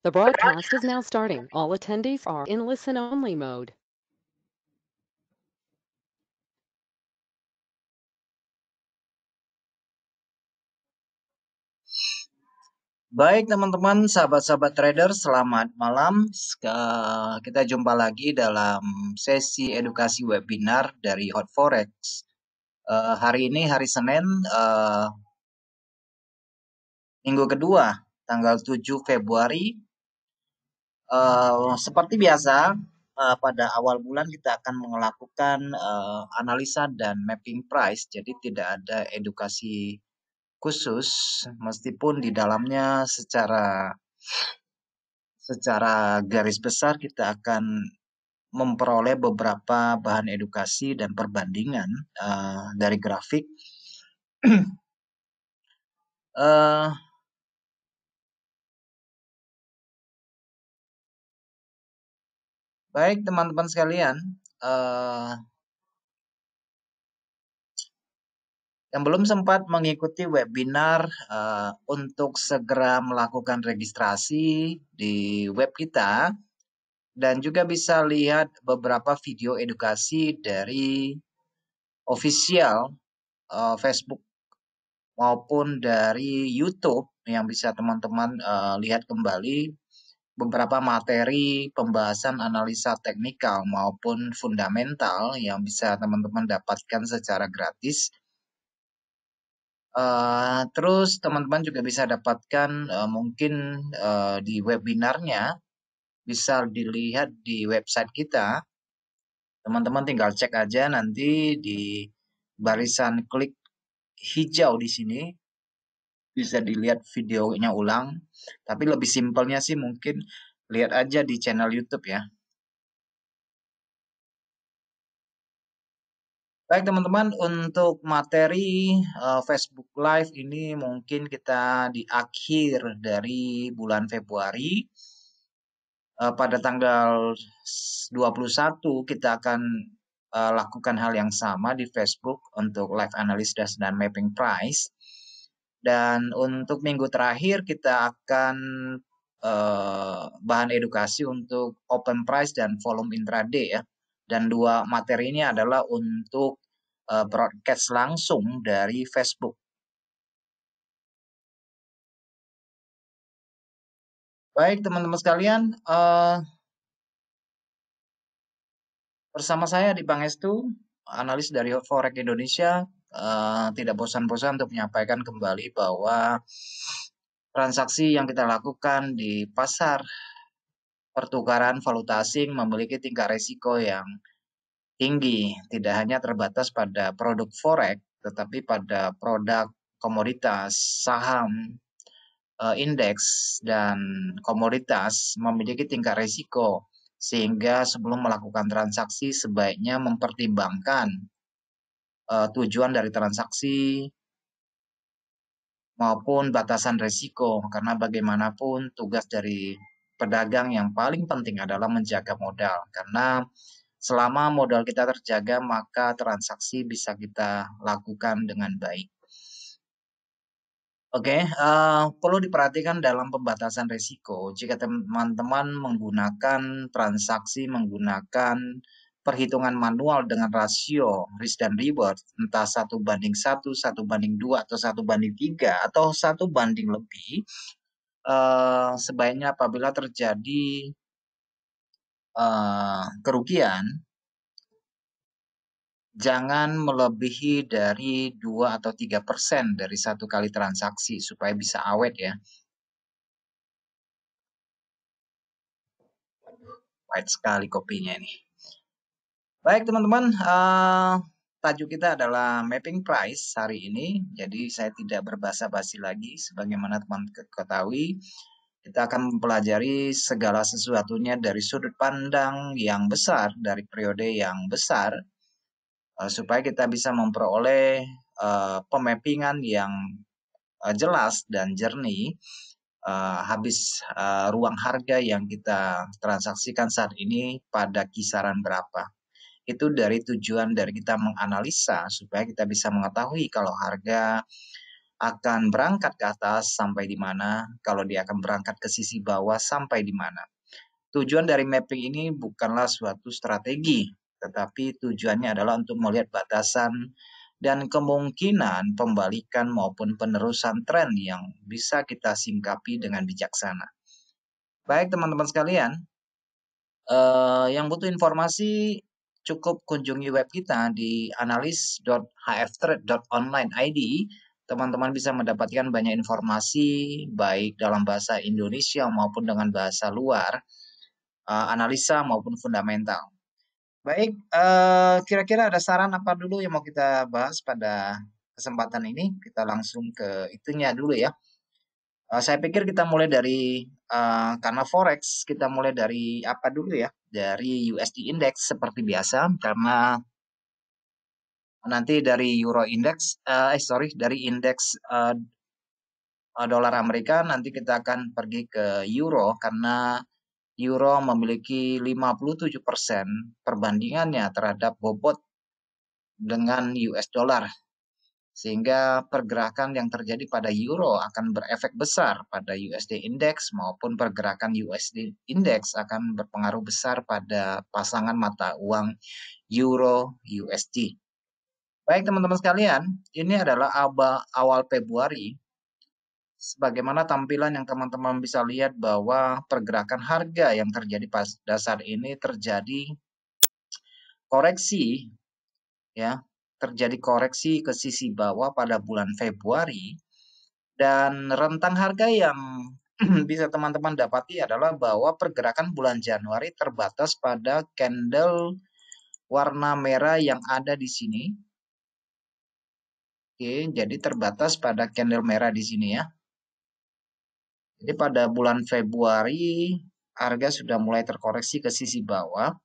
The broadcast is now starting. All attendees are in listen-only mode. Baik teman-teman, sahabat-sahabat trader, selamat malam. Kita jumpa lagi dalam sesi edukasi webinar dari Hot Forex. Hari ini hari Senin, minggu kedua, tanggal 7 Februari. Seperti biasa, pada awal bulan kita akan melakukan analisa dan mapping price, jadi tidak ada edukasi khusus, meskipun di dalamnya secara garis besar kita akan memperoleh beberapa bahan edukasi dan perbandingan dari grafik. Baik teman-teman sekalian, yang belum sempat mengikuti webinar untuk segera melakukan registrasi di web kita dan juga bisa lihat beberapa video edukasi dari official Facebook maupun dari YouTube yang bisa teman-teman lihat kembali beberapa materi pembahasan analisa teknikal maupun fundamental yang bisa teman-teman dapatkan secara gratis. Terus teman-teman juga bisa dapatkan mungkin di webinarnya bisa dilihat di website kita. Teman-teman tinggal cek aja nanti di barisan klik hijau di sini bisa dilihat videonya ulang. Tapi lebih simpelnya sih mungkin lihat aja di channel YouTube ya. Baik teman-teman, untuk materi Facebook Live ini mungkin kita di akhir dari bulan Februari. Pada tanggal 21 kita akan lakukan hal yang sama di Facebook untuk live analysis dan mapping price. Dan untuk minggu terakhir kita akan bahan edukasi untuk open price dan volume intraday ya. Dan dua materi ini adalah untuk broadcast langsung dari Facebook. Baik teman-teman sekalian, bersama saya di Pangestu, analis dari Forex Indonesia, tidak bosan-bosan untuk menyampaikan kembali bahwa transaksi yang kita lakukan di pasar pertukaran valuta asing memiliki tingkat risiko yang tinggi, tidak hanya terbatas pada produk forex, tetapi pada produk komoditas, saham, indeks, dan komoditas memiliki tingkat risiko, sehingga sebelum melakukan transaksi sebaiknya mempertimbangkan tujuan dari transaksi maupun batasan risiko, karena bagaimanapun tugas dari pedagang yang paling penting adalah menjaga modal, karena selama modal kita terjaga, maka transaksi bisa kita lakukan dengan baik. Oke, perlu diperhatikan dalam pembatasan risiko, jika teman-teman menggunakan transaksi menggunakan perhitungan manual dengan rasio risk dan reward, entah 1:1, 1:2, atau 1:3, atau 1 banding lebih, sebaiknya apabila terjadi kerugian, jangan melebihi dari 2 atau 3% dari satu kali transaksi supaya bisa awet ya. Pahit sekali kopinya ini. Baik teman-teman, tajuk kita adalah mapping price hari ini. Jadi saya tidak berbasa-basi lagi, sebagaimana teman-teman ketahui. Kita akan mempelajari segala sesuatunya dari sudut pandang yang besar, dari periode yang besar, supaya kita bisa memperoleh pemappingan yang jelas dan jernih, habis ruang harga yang kita transaksikan saat ini pada kisaran berapa. Itu dari tujuan dari kita menganalisa supaya kita bisa mengetahui kalau harga akan berangkat ke atas sampai di mana, kalau dia akan berangkat ke sisi bawah sampai di mana. Tujuan dari mapping ini bukanlah suatu strategi, tetapi tujuannya adalah untuk melihat batasan dan kemungkinan pembalikan maupun penerusan tren yang bisa kita singkapi dengan bijaksana. Baik teman-teman sekalian, yang butuh informasi cukup kunjungi web kita di analis.hftrade.online.id. Teman-teman bisa mendapatkan banyak informasi baik dalam bahasa Indonesia maupun dengan bahasa luar, analisa maupun fundamental. Baik, kira-kira ada saran apa dulu yang mau kita bahas pada kesempatan ini? Kita langsung ke itunya dulu ya. Saya pikir kita mulai dari karena forex, kita mulai dari apa dulu ya? Dari USD Index seperti biasa, karena nanti dari Euro Index, dari indeks dolar Amerika, nanti kita akan pergi ke Euro karena Euro memiliki 57% perbandingannya terhadap bobot dengan US dollar. Sehingga pergerakan yang terjadi pada euro akan berefek besar pada USD Index maupun pergerakan USD Index akan berpengaruh besar pada pasangan mata uang euro USD. Baik teman-teman sekalian, ini adalah awal Februari. Sebagaimana tampilan yang teman-teman bisa lihat bahwa pergerakan harga yang terjadi pada saat ini terjadi koreksi ya, terjadi koreksi ke sisi bawah pada bulan Februari. Dan rentang harga yang bisa teman-teman dapati adalah bahwa pergerakan bulan Januari terbatas pada candle warna merah yang ada di sini. Oke, jadi terbatas pada candle merah di sini ya. Jadi pada bulan Februari harga sudah mulai terkoreksi ke sisi bawah.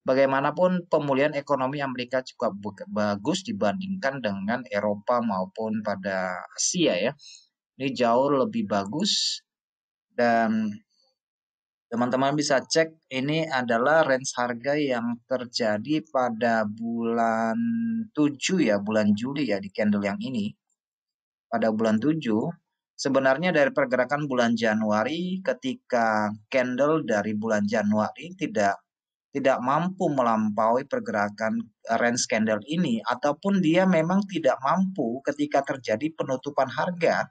Bagaimanapun pemulihan ekonomi Amerika cukup bagus dibandingkan dengan Eropa maupun pada Asia ya. Ini jauh lebih bagus dan teman-teman bisa cek ini adalah range harga yang terjadi pada bulan 7 ya, bulan Juli ya di candle yang ini. Pada bulan 7, sebenarnya dari pergerakan bulan Januari ketika candle dari bulan Januari tidak mampu melampaui pergerakan range candle ini ataupun dia memang tidak mampu ketika terjadi penutupan harga.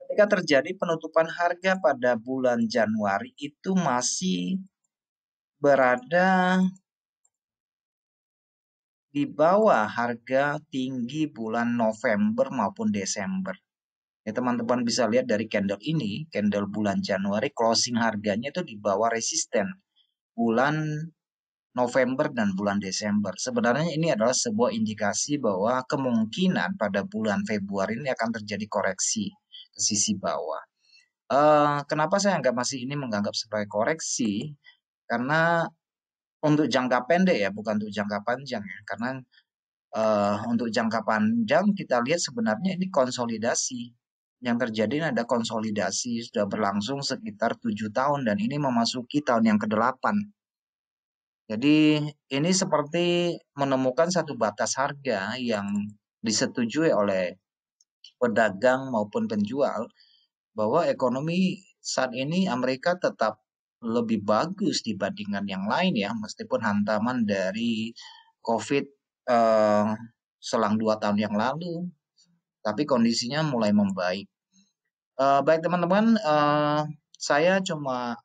Ketika terjadi penutupan harga pada bulan Januari itu masih berada di bawah harga tinggi bulan November maupun Desember. Ya, teman-teman bisa lihat dari candle ini, candle bulan Januari closing harganya itu di bawah resisten bulan November dan bulan Desember. Sebenarnya ini adalah sebuah indikasi bahwa kemungkinan pada bulan Februari ini akan terjadi koreksi ke sisi bawah. Kenapa saya masih ini menganggap sebagai koreksi? Karena untuk jangka pendek ya, bukan untuk jangka panjang ya. Karena untuk jangka panjang kita lihat sebenarnya ini konsolidasi. Yang terjadi ini ada konsolidasi sudah berlangsung sekitar 7 tahun dan ini memasuki tahun yang ke-8. Jadi ini seperti menemukan satu batas harga yang disetujui oleh pedagang maupun penjual bahwa ekonomi saat ini Amerika tetap lebih bagus dibandingkan yang lain ya, meskipun hantaman dari COVID selang 2 tahun yang lalu, tapi kondisinya mulai membaik. Baik teman-teman, saya cuma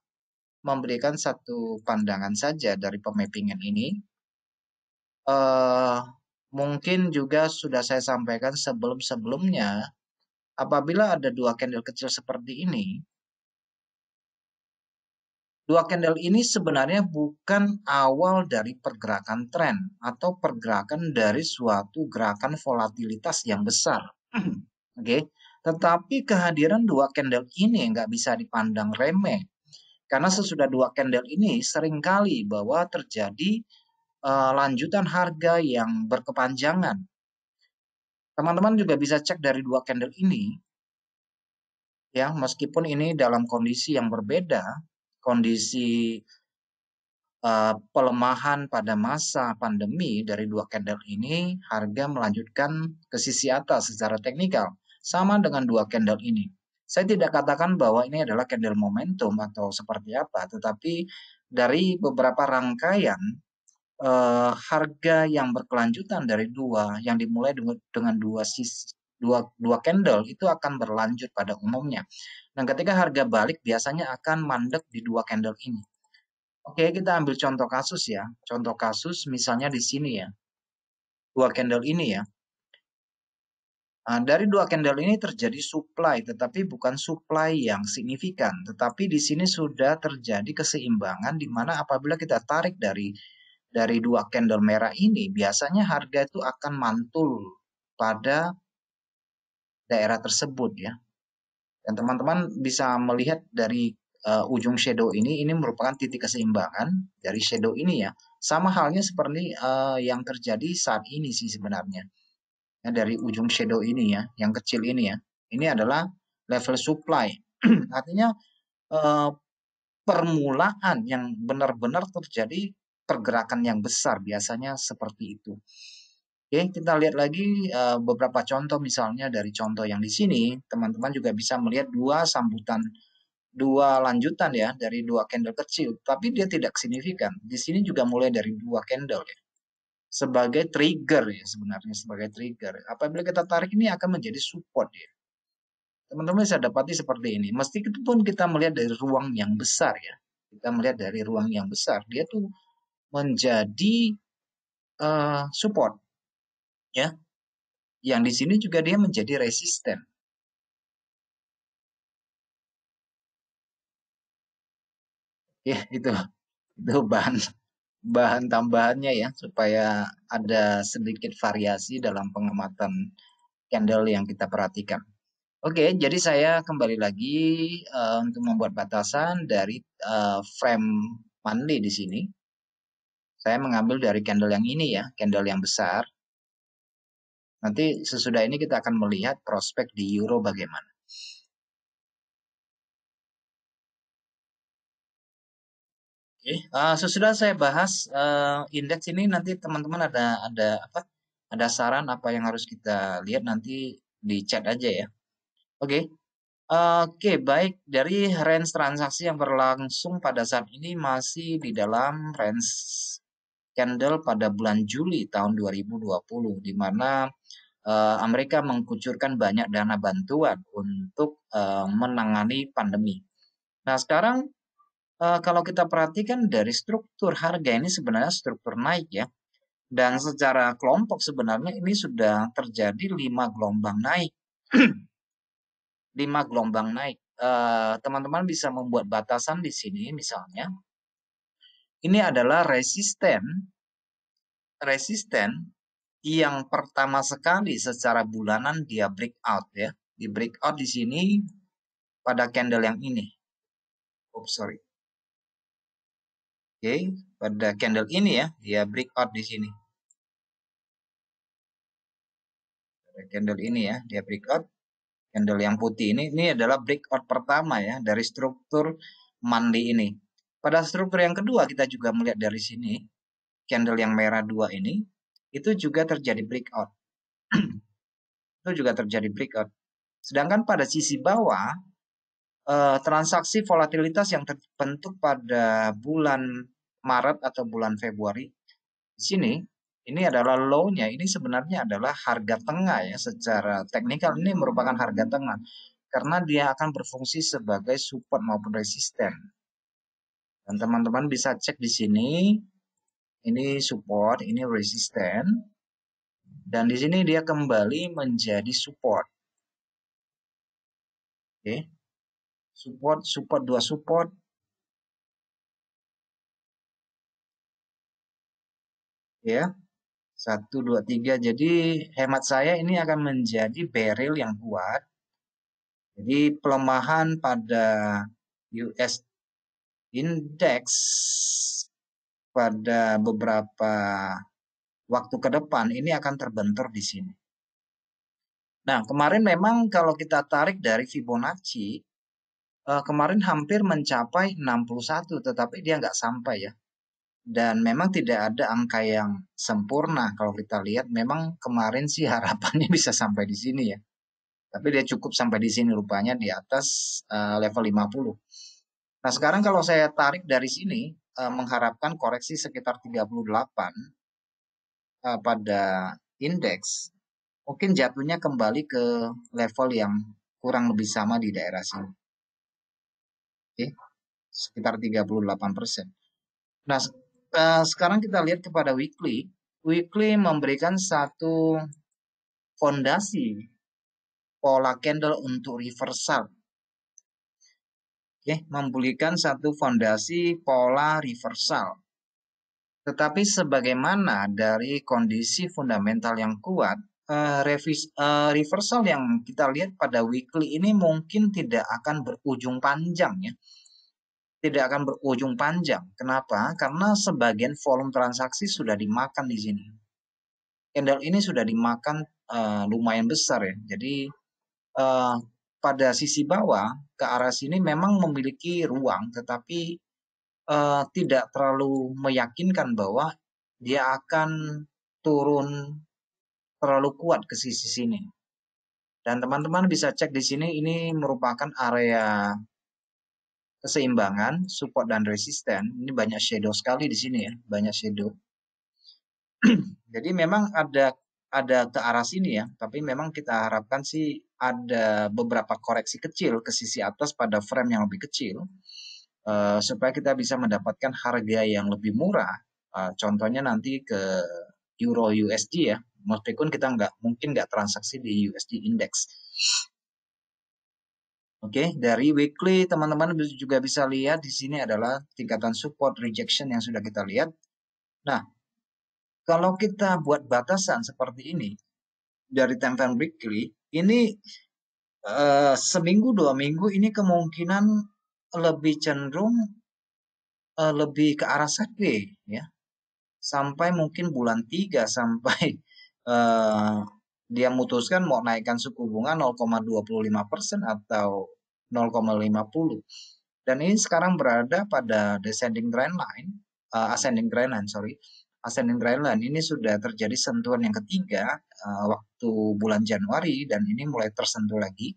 memberikan satu pandangan saja dari pemappingan ini. Mungkin juga sudah saya sampaikan sebelum-sebelumnya, apabila ada dua candle kecil seperti ini, dua candle ini sebenarnya bukan awal dari pergerakan tren atau pergerakan dari suatu gerakan volatilitas yang besar. Oke, tetapi kehadiran dua candle ini nggak bisa dipandang remeh. Karena sesudah dua candle ini seringkali bahwa terjadi lanjutan harga yang berkepanjangan. Teman-teman juga bisa cek dari dua candle ini, ya meskipun ini dalam kondisi yang berbeda, kondisi pelemahan pada masa pandemi dari dua candle ini, harga melanjutkan ke sisi atas secara teknikal, sama dengan dua candle ini. Saya tidak katakan bahwa ini adalah candle momentum atau seperti apa, tetapi dari beberapa rangkaian harga yang berkelanjutan dari dua, yang dimulai dengan dua candle itu akan berlanjut pada umumnya. Dan ketika harga balik biasanya akan mandek di dua candle ini. Oke, kita ambil contoh kasus ya. Contoh kasus misalnya di sini ya. Dua candle ini ya. Dari dua candle ini terjadi supply, tetapi bukan supply yang signifikan. Tetapi di sini sudah terjadi keseimbangan di mana apabila kita tarik dari dua candle merah ini, biasanya harga itu akan mantul pada daerah tersebut ya. Dan teman-teman bisa melihat dari ujung shadow ini merupakan titik keseimbangan dari shadow ini ya. Sama halnya seperti yang terjadi saat ini sih sebenarnya. Ya, dari ujung shadow ini ya, yang kecil ini ya. Ini adalah level supply. Artinya permulaan yang benar-benar terjadi pergerakan yang besar biasanya seperti itu. Oke, kita lihat lagi beberapa contoh misalnya dari contoh yang di sini, teman-teman juga bisa melihat dua lanjutan ya dari dua candle kecil, tapi dia tidak signifikan. Di sini juga mulai dari dua candle ya. Sebagai trigger ya sebenarnya sebagai trigger. Apabila kita tarik ini akan menjadi support ya. Teman-teman bisa dapati seperti ini. Meskipun kita melihat dari ruang yang besar ya. Kita melihat dari ruang yang besar, dia tuh menjadi support ya. Yang di sini juga dia menjadi resisten. Ya, itu bahan tambahannya ya supaya ada sedikit variasi dalam pengamatan candle yang kita perhatikan. Oke, jadi saya kembali lagi untuk membuat batasan dari frame monthly di sini. Saya mengambil dari candle yang ini ya, candle yang besar. Nanti sesudah ini kita akan melihat prospek di euro bagaimana. Oke, sesudah saya bahas indeks ini nanti teman-teman ada saran apa yang harus kita lihat nanti di chat aja ya. Oke. Oke, baik. Dari range transaksi yang berlangsung pada saat ini masih di dalam range candle pada bulan Juli tahun 2020, di mana Amerika mengucurkan banyak dana bantuan untuk menangani pandemi. Nah, sekarang kalau kita perhatikan dari struktur harga ini sebenarnya struktur naik ya. Dan secara kelompok sebenarnya ini sudah terjadi 5 gelombang naik. 5 gelombang naik. Teman-teman bisa membuat batasan di sini misalnya. Ini adalah resisten yang pertama sekali secara bulanan dia breakout ya. Di breakout di sini pada candle yang ini. Oops, sorry. Oke, pada candle ini ya, dia breakout di sini. Pada candle ini ya, dia breakout. Candle yang putih ini adalah breakout pertama ya dari struktur monthly ini. Pada struktur yang kedua kita juga melihat dari sini, candle yang merah dua ini, itu juga terjadi breakout. Itu juga terjadi breakout. Sedangkan pada sisi bawah, transaksi volatilitas yang terbentuk pada bulan Maret atau bulan Februari, di sini, ini adalah low-nya, ini sebenarnya adalah harga tengah ya, secara teknikal ini merupakan harga tengah. Karena dia akan berfungsi sebagai support maupun resisten. Dan teman-teman bisa cek di sini, ini support, ini resisten. Dan di sini dia kembali menjadi support. Oke. Support, dua support. Ya. 1, 2, 3. Jadi hemat saya ini akan menjadi barrel yang kuat. Jadi pelemahan pada US Index pada beberapa waktu ke depan ini akan terbentur di sini. Nah, kemarin memang kalau kita tarik dari Fibonacci, kemarin hampir mencapai 61, tetapi dia nggak sampai ya. Dan memang tidak ada angka yang sempurna kalau kita lihat. Memang kemarin sih harapannya bisa sampai di sini ya. Tapi dia cukup sampai di sini rupanya di atas level 50. Nah, sekarang kalau saya tarik dari sini mengharapkan koreksi sekitar 38 pada indeks, mungkin jatuhnya kembali ke level yang kurang lebih sama di daerah sini. Oke, sekitar 38%. Nah, sekarang kita lihat kepada weekly. Weekly memberikan satu fondasi pola candle untuk reversal. Oke, memberikan satu fondasi pola reversal. Tetapi sebagaimana dari kondisi fundamental yang kuat, reversal yang kita lihat pada weekly ini mungkin tidak akan berujung panjang ya. Tidak akan berujung panjang. Kenapa? Karena sebagian volume transaksi sudah dimakan di sini. Candle ini sudah dimakan lumayan besar ya. Jadi pada sisi bawah ke arah sini memang memiliki ruang, tetapi tidak terlalu meyakinkan bahwa dia akan turun terlalu kuat ke sisi sini. Dan teman-teman bisa cek di sini, ini merupakan area keseimbangan, support dan resisten. Ini banyak shadow sekali di sini ya, banyak shadow. Jadi memang ada ke arah sini ya, tapi memang kita harapkan sih ada beberapa koreksi kecil ke sisi atas pada frame yang lebih kecil, supaya kita bisa mendapatkan harga yang lebih murah. Contohnya nanti ke Euro USD ya, meskipun kita mungkin nggak transaksi di USD Index. Oke, dari weekly teman-teman juga bisa lihat di sini adalah tingkatan support rejection yang sudah kita lihat. Nah, kalau kita buat batasan seperti ini dari time frame weekly, ini seminggu 2 minggu ini kemungkinan lebih cenderung lebih ke arah sideways ya. Sampai mungkin bulan 3 sampai dia memutuskan mau naikkan suku bunga 0,25% atau 0,50. Dan ini sekarang berada pada descending trend line, ascending trend line, sorry. Ascending trend line ini sudah terjadi sentuhan yang ketiga waktu bulan Januari dan ini mulai tersentuh lagi.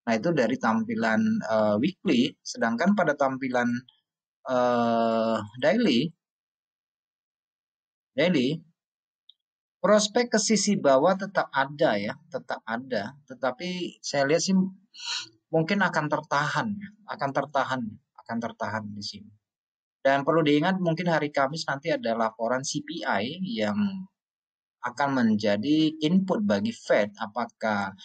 Nah, itu dari tampilan weekly, sedangkan pada tampilan daily, prospek ke sisi bawah tetap ada ya, tetap ada. Tetapi saya lihat sih mungkin akan tertahan, akan tertahan di sini. Dan perlu diingat mungkin hari Kamis nanti ada laporan CPI yang akan menjadi input bagi Fed. Apakah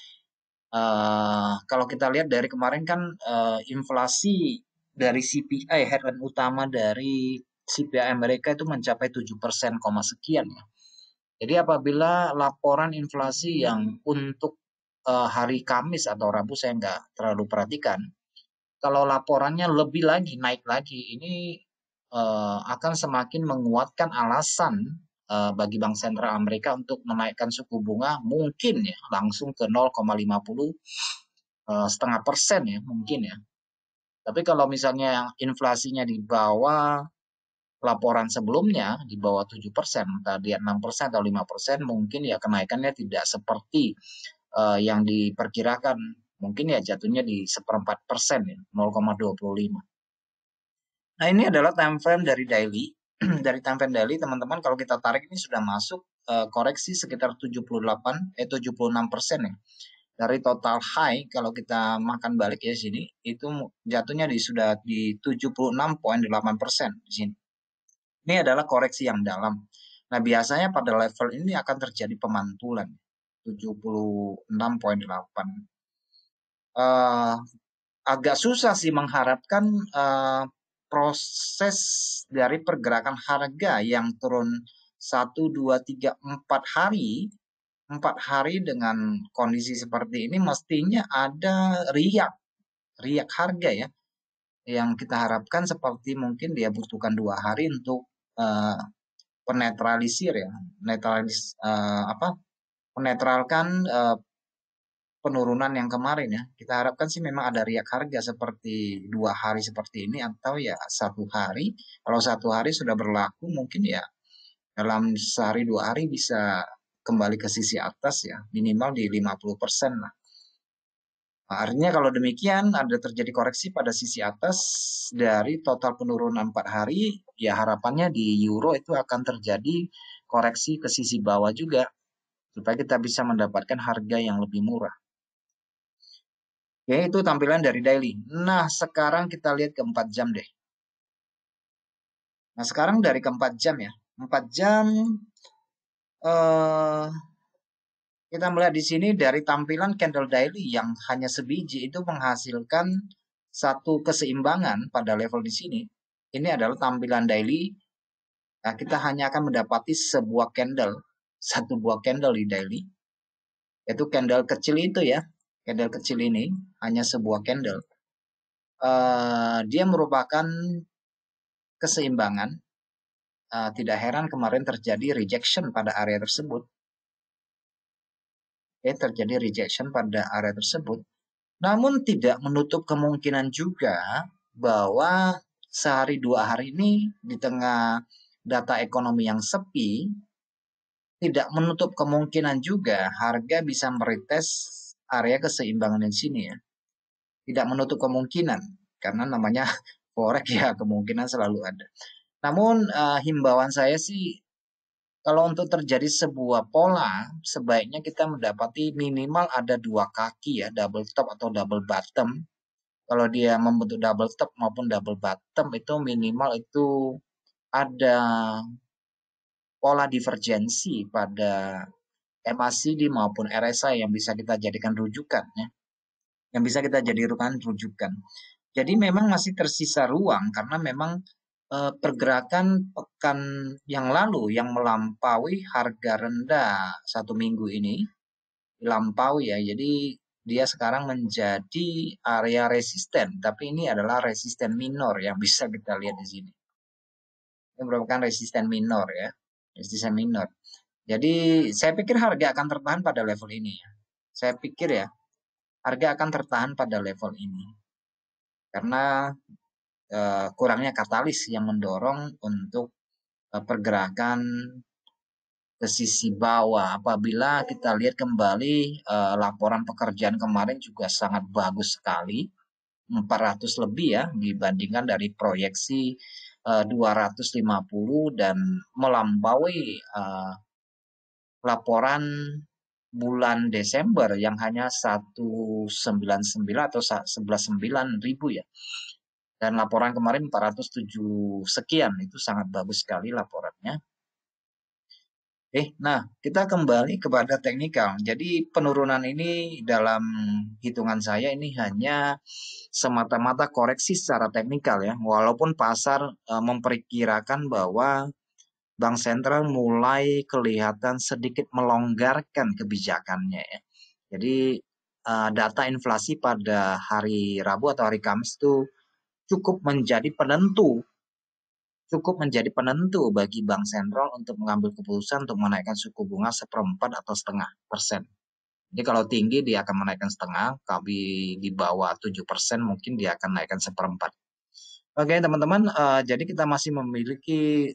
kalau kita lihat dari kemarin kan inflasi dari CPI headline utama dari CPI Amerika itu mencapai 7%, sekian ya. Jadi apabila laporan inflasi yang untuk hari Kamis atau Rabu saya nggak terlalu perhatikan, kalau laporannya lebih lagi, naik lagi, ini akan semakin menguatkan alasan bagi Bank Sentral Amerika untuk menaikkan suku bunga mungkin ya langsung ke 0,50 setengah persen ya mungkin ya. Tapi kalau misalnya inflasinya di bawah laporan sebelumnya di bawah 7%, tadi 6% atau 5%, mungkin ya kenaikannya tidak seperti yang diperkirakan. Mungkin ya jatuhnya di 1/4% ya, 0,25. Nah, ini adalah time frame dari daily. Dari time frame daily, teman-teman, kalau kita tarik ini sudah masuk koreksi sekitar 76% ya. Dari total high, kalau kita makan balik ya sini, itu jatuhnya sudah di 76,8% di sini. Ini adalah koreksi yang dalam. Nah, biasanya pada level ini akan terjadi pemantulan 76,8. Agak susah sih mengharapkan proses dari pergerakan harga yang turun 1, 2, 3, 4 hari. 4 hari dengan kondisi seperti ini mestinya ada riak harga ya. Yang kita harapkan seperti mungkin dia butuhkan 2 hari untuk penetralisir ya, menetralkan penurunan yang kemarin ya. Kita harapkan sih memang ada riak harga seperti 2 hari seperti ini atau ya 1 hari. Kalau 1 hari sudah berlaku mungkin ya dalam sehari 2 hari bisa kembali ke sisi atas ya, minimal di 50% lah. Nah, artinya kalau demikian ada terjadi koreksi pada sisi atas dari total penurunan 4 hari, ya harapannya di euro itu akan terjadi koreksi ke sisi bawah juga supaya kita bisa mendapatkan harga yang lebih murah. Oke, itu tampilan dari daily. Nah, sekarang kita lihat ke 4 jam deh. Nah, sekarang dari ke 4 jam ya. 4 jam eh kita melihat di sini dari tampilan candle daily yang hanya sebiji itu menghasilkan satu keseimbangan pada level di sini. Ini adalah tampilan daily. Nah, kita hanya akan mendapati sebuah candle, satu buah candle di daily. Yaitu candle kecil itu ya. Candle kecil ini hanya sebuah candle. Dia merupakan keseimbangan. Tidak heran kemarin terjadi rejection pada area tersebut. Terjadi rejection pada area tersebut. Namun tidak menutup kemungkinan juga bahwa sehari 2 hari ini di tengah data ekonomi yang sepi, tidak menutup kemungkinan juga harga bisa meretest area keseimbangan di sini ya. Tidak menutup kemungkinan, karena namanya forex ya kemungkinan selalu ada. Namun himbauan saya sih, kalau untuk terjadi sebuah pola, sebaiknya kita mendapati minimal ada 2 kaki ya, double top atau double bottom. Kalau dia membentuk double top maupun double bottom itu minimal itu ada pola divergensi pada MACD maupun RSI yang bisa kita jadikan rujukan ya. Yang bisa kita jadikan rujukan. Jadi memang masih tersisa ruang karena memang pergerakan pekan yang lalu yang melampaui harga rendah 1 minggu ini dilampaui ya. Jadi dia sekarang menjadi area resisten, tapi ini adalah resisten minor yang bisa kita lihat di sini. Ini merupakan resisten minor ya, resisten minor. Jadi saya pikir harga akan tertahan pada level ini ya. Saya pikir ya, harga akan tertahan pada level ini. Karena kurangnya katalis yang mendorong untuk pergerakan ke sisi bawah. Apabila kita lihat kembali laporan pekerjaan kemarin juga sangat bagus sekali, 400 lebih ya dibandingkan dari proyeksi 250 dan melampaui laporan bulan Desember yang hanya 199 atau 11.900 ya. Dan laporan kemarin 407 sekian, itu sangat bagus sekali laporannya. Nah kita kembali kepada teknikal. Jadi penurunan ini dalam hitungan saya ini hanya semata-mata koreksi secara teknikal ya. Walaupun pasar memperkirakan bahwa Bank Sentral mulai kelihatan sedikit melonggarkan kebijakannya ya. Jadi data inflasi pada hari Rabu atau hari Kamis itu cukup menjadi penentu bagi Bank Sentral untuk mengambil keputusan untuk menaikkan suku bunga 1/4 atau 0,5%. Jadi kalau tinggi dia akan menaikkan 0,5, kalau di bawah 7% mungkin dia akan naikkan 1/4. Oke teman-teman, jadi kita masih memiliki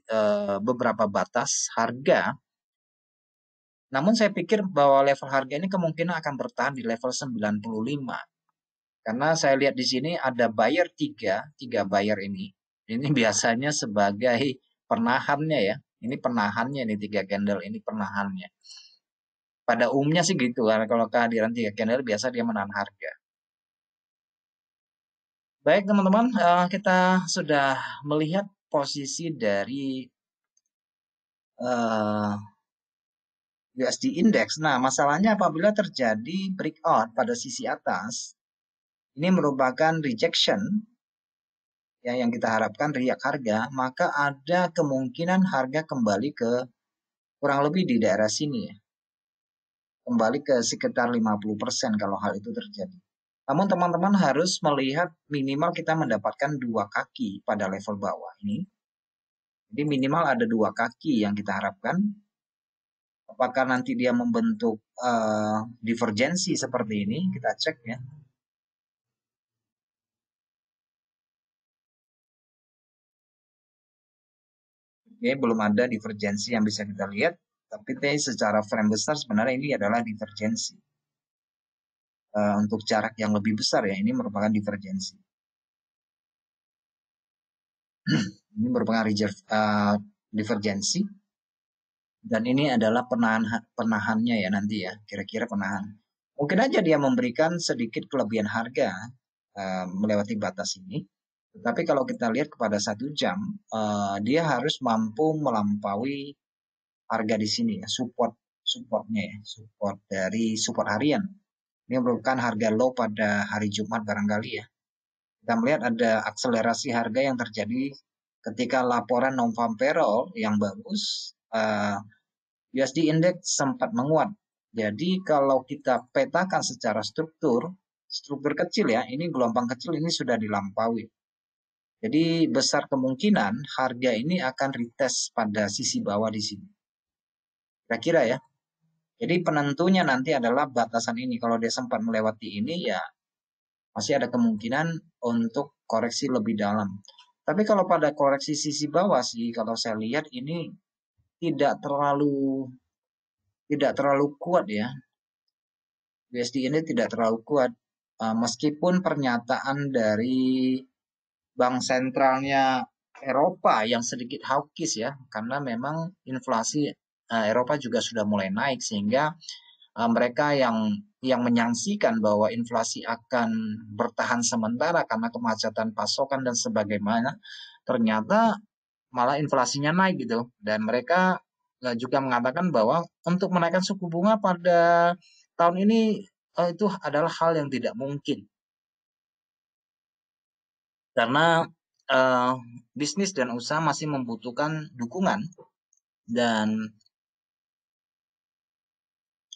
beberapa batas harga. Namun saya pikir bahwa level harga ini kemungkinan akan bertahan di level 95. Karena saya lihat di sini ada buyer 3 buyer ini. Ini biasanya sebagai penahannya ya. Ini penahannya nih 3 candle ini penahannya. Pada umumnya sih gitu, karena kalau kehadiran 3 candle biasa dia menahan harga. Baik teman-teman, kita sudah melihat posisi dari USD Index. Nah, masalahnya apabila terjadi breakout pada sisi atas, ini merupakan rejection ya, yang kita harapkan riak harga, maka ada kemungkinan harga kembali ke kurang lebih di daerah sini ya. Kembali ke sekitar 50% kalau hal itu terjadi. Namun teman-teman harus melihat minimal kita mendapatkan 2 kaki pada level bawah ini. Jadi minimal ada 2 kaki yang kita harapkan Apakah nanti dia membentuk divergensi seperti ini? Kita cek ya. Oke, belum ada divergensi yang bisa kita lihat, tapi secara frame besar sebenarnya ini adalah divergensi. Untuk jarak yang lebih besar ya, ini merupakan divergensi. Ini merupakan divergensi. Dan ini adalah penahannya ya nanti ya, kira-kira penahan. Mungkin aja dia memberikan sedikit kelebihan harga melewati batas ini. Tetapi kalau kita lihat kepada 1 jam, dia harus mampu melampaui harga di sini ya, supportnya ya, support dari support harian. Ini merupakan harga low pada hari Jumat barangkali ya. Kita melihat ada akselerasi harga yang terjadi ketika laporan non-farm payroll yang bagus, USD Index sempat menguat. Jadi kalau kita petakan secara struktur kecil ya, ini gelombang kecil ini sudah dilampaui. Jadi besar kemungkinan harga ini akan retest pada sisi bawah di sini. Kira-kira ya. Jadi penentunya nanti adalah batasan ini. Kalau dia sempat melewati ini ya masih ada kemungkinan untuk koreksi lebih dalam. Tapi kalau pada koreksi sisi bawah sih, kalau saya lihat ini tidak terlalu kuat ya. USD ini tidak terlalu kuat. Meskipun pernyataan dari bank sentralnya Eropa yang sedikit hawkish ya, karena memang inflasi Eropa juga sudah mulai naik sehingga mereka yang menyaksikan bahwa inflasi akan bertahan sementara karena kemacetan pasokan dan sebagaimana, ternyata malah inflasinya naik gitu. Dan mereka juga mengatakan bahwa untuk menaikkan suku bunga pada tahun ini itu adalah hal yang tidak mungkin. Karena bisnis dan usaha masih membutuhkan dukungan dan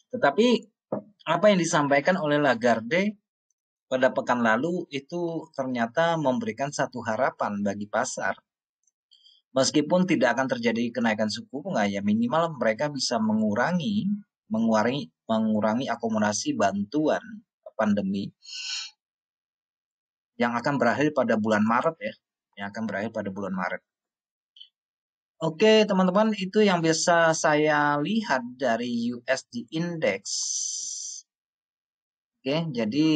tetapi apa yang disampaikan oleh Lagarde pada pekan lalu itu ternyata memberikan satu harapan bagi pasar. Meskipun tidak akan terjadi kenaikan suku bunga ya minimal mereka bisa mengurangi akomodasi bantuan pandemi yang akan berakhir pada bulan Maret ya. Yang akan berakhir pada bulan Maret. Oke, teman-teman, itu yang bisa saya lihat dari USD Index. Oke, jadi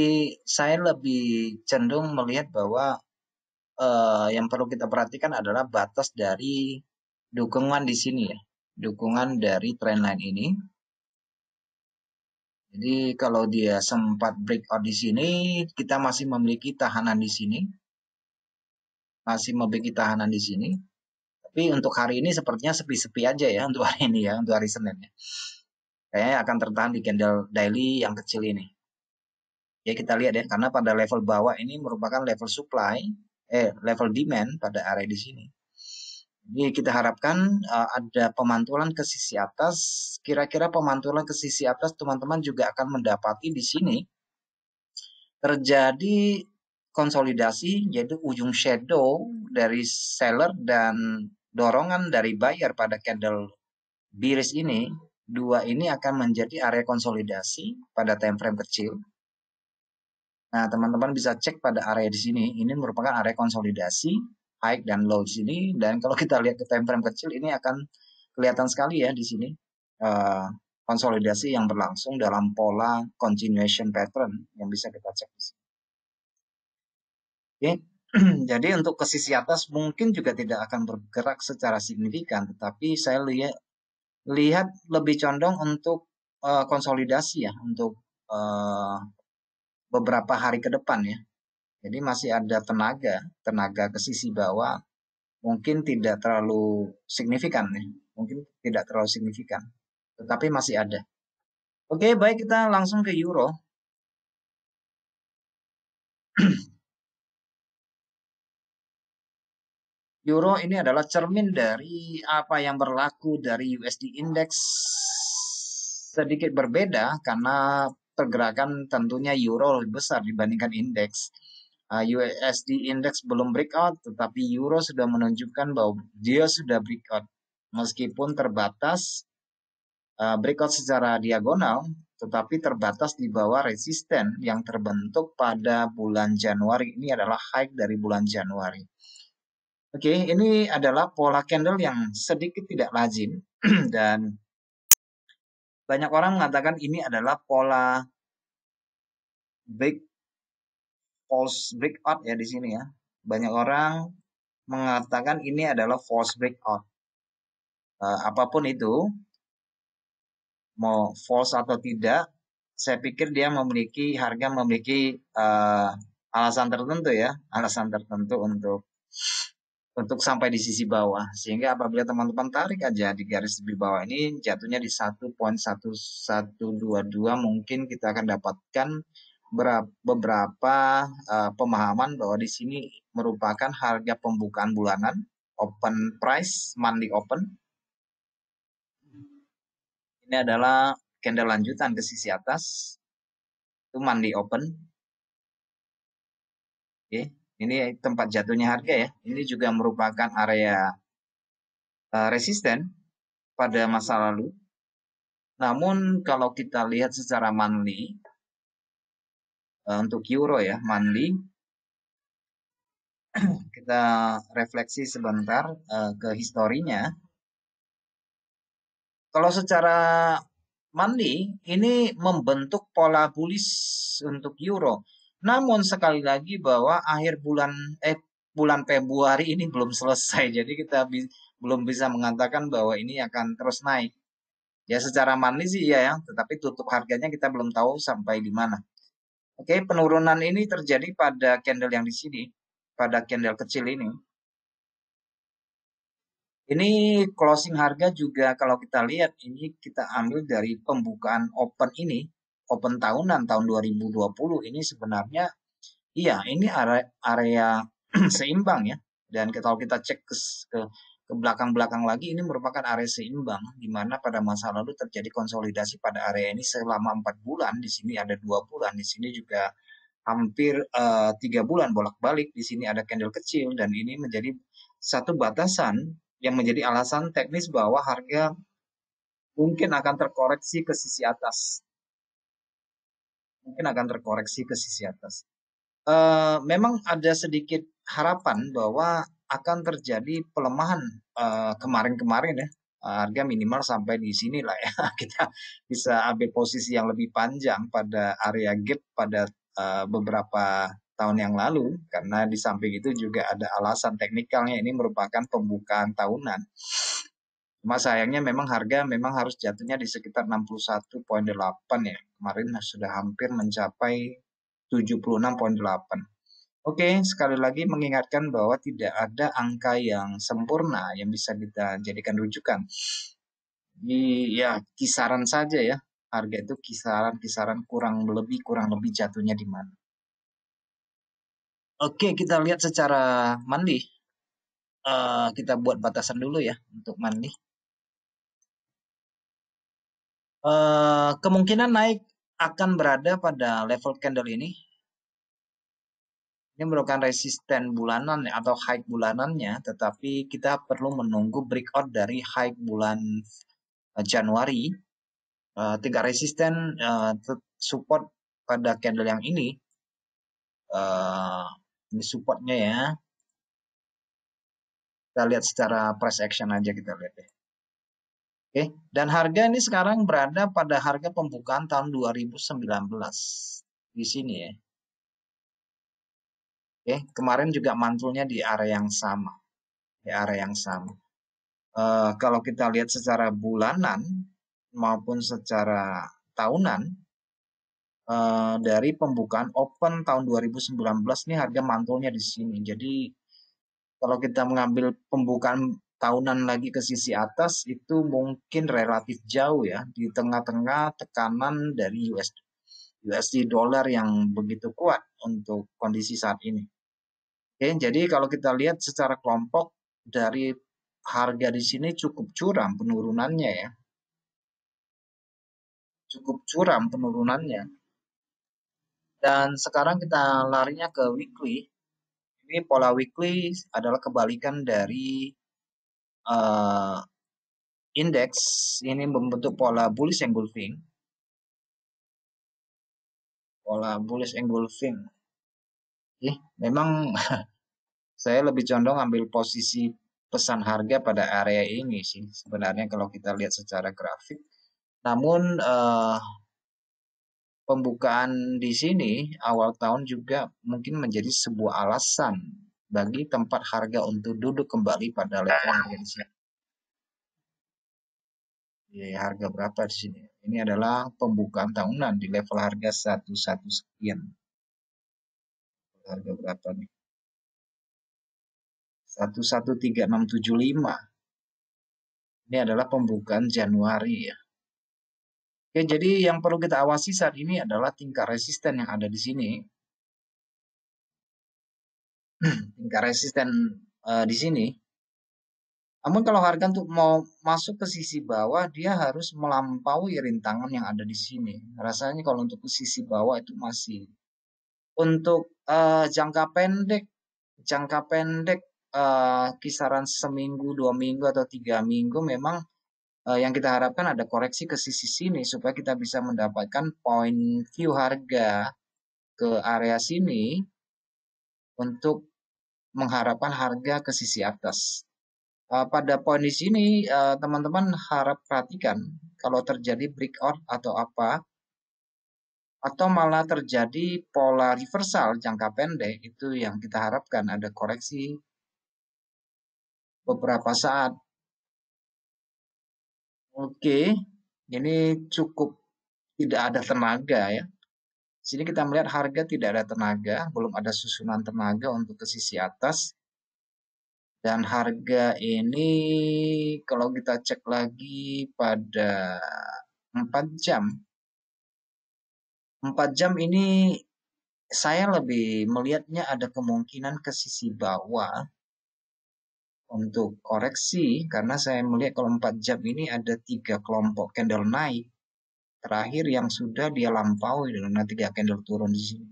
saya lebih cenderung melihat bahwa yang perlu kita perhatikan adalah batas dari dukungan di sini ya. Dukungan dari trendline ini. Jadi kalau dia sempat breakout di sini, kita masih memiliki tahanan di sini. Masih memiliki tahanan di sini. Tapi untuk hari ini sepertinya sepi-sepi aja ya untuk hari ini ya, untuk hari Senin ya. Kayaknya akan tertahan di candle daily yang kecil ini. Ya kita lihat ya, karena pada level bawah ini merupakan level supply, level demand pada area di sini. Jadi kita harapkan ada pemantulan ke sisi atas. Kira-kira pemantulan ke sisi atas teman-teman juga akan mendapati di sini terjadi konsolidasi, yaitu ujung shadow dari seller dan dorongan dari buyer pada candle bearish ini. Dua ini akan menjadi area konsolidasi pada time frame kecil. Nah, teman-teman bisa cek pada area di sini. Ini merupakan area konsolidasi high dan low di sini. Dan kalau kita lihat ke time frame kecil, ini akan kelihatan sekali ya di sini konsolidasi yang berlangsung dalam pola continuation pattern yang bisa kita cek di sini. Oke, jadi untuk ke sisi atas mungkin juga tidak akan bergerak secara signifikan, tetapi saya lihat lebih condong untuk konsolidasi ya, untuk beberapa hari ke depan ya. Jadi masih ada tenaga ke sisi bawah, mungkin tidak terlalu signifikan ya, mungkin tidak terlalu signifikan, tetapi masih ada. Oke, baik kita langsung ke euro. Euro ini adalah cermin dari apa yang berlaku dari USD Index sedikit berbeda karena pergerakan tentunya euro lebih besar dibandingkan indeks. USD Index belum breakout, tetapi euro sudah menunjukkan bahwa dia sudah breakout. Meskipun terbatas, breakout secara diagonal, tetapi terbatas di bawah resisten yang terbentuk pada bulan Januari. Ini adalah high dari bulan Januari. Oke, ini adalah pola candle yang sedikit tidak lazim dan banyak orang mengatakan ini adalah pola false breakout ya di sini ya. Banyak orang mengatakan ini adalah false breakout. Apapun itu, mau false atau tidak, saya pikir dia harga memiliki alasan tertentu ya, alasan tertentu untuk sampai di sisi bawah. Sehingga apabila teman-teman tarik aja di garis di bawah ini jatuhnya di 1.1122, mungkin kita akan dapatkan beberapa pemahaman bahwa di sini merupakan harga pembukaan bulanan, open price, monthly open. Ini adalah candle lanjutan ke sisi atas, itu monthly open. Oke, ini tempat jatuhnya harga ya. Ini juga merupakan area resisten pada masa lalu. Namun kalau kita lihat secara monthly, untuk euro ya, monthly, kita refleksi sebentar ke historinya. Kalau secara monthly, ini membentuk pola bullish untuk euro. Namun sekali lagi bahwa bulan Februari ini belum selesai, jadi kita belum bisa mengatakan bahwa ini akan terus naik. Ya secara monthly sih iya ya, tetapi tutup harganya kita belum tahu sampai di mana. Oke, penurunan ini terjadi pada candle yang di sini, pada candle kecil ini. Ini closing harga juga kalau kita lihat, ini kita ambil dari pembukaan open ini, open tahunan tahun 2020 ini sebenarnya, iya ini area seimbang ya. Dan kalau kita cek ke belakang-belakang lagi, ini merupakan area seimbang, di mana pada masa lalu terjadi konsolidasi pada area ini selama 4 bulan, di sini ada 2 bulan, di sini juga hampir 3 bulan bolak-balik, di sini ada candle kecil, dan ini menjadi satu batasan yang menjadi alasan teknis bahwa harga mungkin akan terkoreksi ke sisi atas. Mungkin akan terkoreksi ke sisi atas. Memang ada sedikit harapan bahwa akan terjadi pelemahan kemarin-kemarin ya. Harga minimal sampai di sini lah ya. Kita bisa ambil posisi yang lebih panjang pada area gap pada beberapa tahun yang lalu, karena di samping itu juga ada alasan teknikalnya, ini merupakan pembukaan tahunan. Cuma sayangnya memang harga harus jatuhnya di sekitar 61.8 ya. Kemarin sudah hampir mencapai 76.8. Oke, sekali lagi mengingatkan bahwa tidak ada angka yang sempurna yang bisa kita jadikan rujukan. Ya kisaran saja ya. Harga itu kisaran kurang lebih jatuhnya di mana. Oke, kita lihat secara monthly. Kita buat batasan dulu ya untuk monthly. Kemungkinan naik akan berada pada level candle ini. Ini merupakan resisten bulanan atau high bulanannya, tetapi kita perlu menunggu breakout dari high bulan Januari. 3 resisten support pada candle yang ini. Ini supportnya ya. Kita lihat secara price action aja, kita lihat ya. Oke, dan harga ini sekarang berada pada harga pembukaan tahun 2019 di sini ya. Oke, kemarin juga mantulnya di area yang sama. Di area yang sama. Kalau kita lihat secara bulanan maupun secara tahunan, dari pembukaan open tahun 2019 ini harga mantulnya di sini. Jadi kalau kita mengambil pembukaan tahunan lagi ke sisi atas, itu mungkin relatif jauh ya, di tengah-tengah tekanan dari USD dollar yang begitu kuat untuk kondisi saat ini. Oke, jadi kalau kita lihat secara kelompok, dari harga di sini cukup curam penurunannya ya. Cukup curam penurunannya. Dan sekarang kita larinya ke weekly. Ini pola weekly adalah kebalikan dari indeks ini membentuk pola bullish engulfing. Pola bullish engulfing. Memang saya lebih condong ambil posisi pesan harga pada area ini sih sebenarnya kalau kita lihat secara grafik. Namun pembukaan di sini awal tahun juga mungkin menjadi sebuah alasan bagi tempat harga untuk duduk kembali pada level harga di sini. Harga berapa di sini? Ini adalah pembukaan tahunan di level harga 11 sekian. Harga berapa nih? 113675. Ini adalah pembukaan Januari ya. Oke, jadi yang perlu kita awasi saat ini adalah tingkat resisten yang ada di sini. Tingkat resisten di sini. Namun kalau harga untuk mau masuk ke sisi bawah, dia harus melampaui rintangan yang ada di sini. Rasanya kalau untuk ke sisi bawah itu masih untuk jangka pendek kisaran seminggu, 2 minggu atau 3 minggu memang yang kita harapkan ada koreksi ke sisi sini supaya kita bisa mendapatkan point view harga ke area sini untuk mengharapkan harga ke sisi atas. Pada poin di sini teman-teman harap perhatikan kalau terjadi breakout atau apa atau malah terjadi pola reversal jangka pendek itu yang kita harapkan ada koreksi beberapa saat. Oke, ini cukup tidak ada tenaga ya. Sini kita melihat harga tidak ada tenaga, belum ada susunan tenaga untuk ke sisi atas. Dan harga ini kalau kita cek lagi pada 4 jam. 4 jam ini saya lebih melihatnya ada kemungkinan ke sisi bawah untuk koreksi karena saya melihat kalau 4 jam ini ada 3 kelompok candle naik terakhir yang sudah dia lampaui dengan 3 candle turun di sini.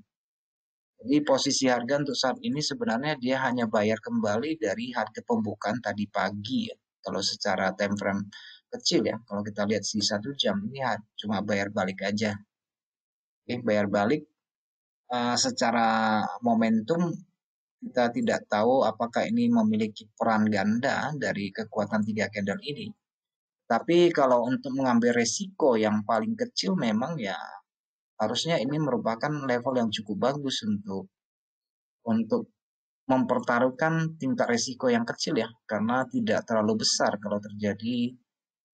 Jadi posisi harga untuk saat ini sebenarnya dia hanya bayar kembali dari harga pembukaan tadi pagi ya. Kalau secara time frame kecil ya, kalau kita lihat di 1 jam ini cuma bayar balik aja. Oke, bayar balik secara momentum kita tidak tahu apakah ini memiliki peran ganda dari kekuatan 3 candle ini. Tapi kalau untuk mengambil resiko yang paling kecil memang ya harusnya ini merupakan level yang cukup bagus untuk mempertaruhkan tingkat resiko yang kecil ya, karena tidak terlalu besar kalau terjadi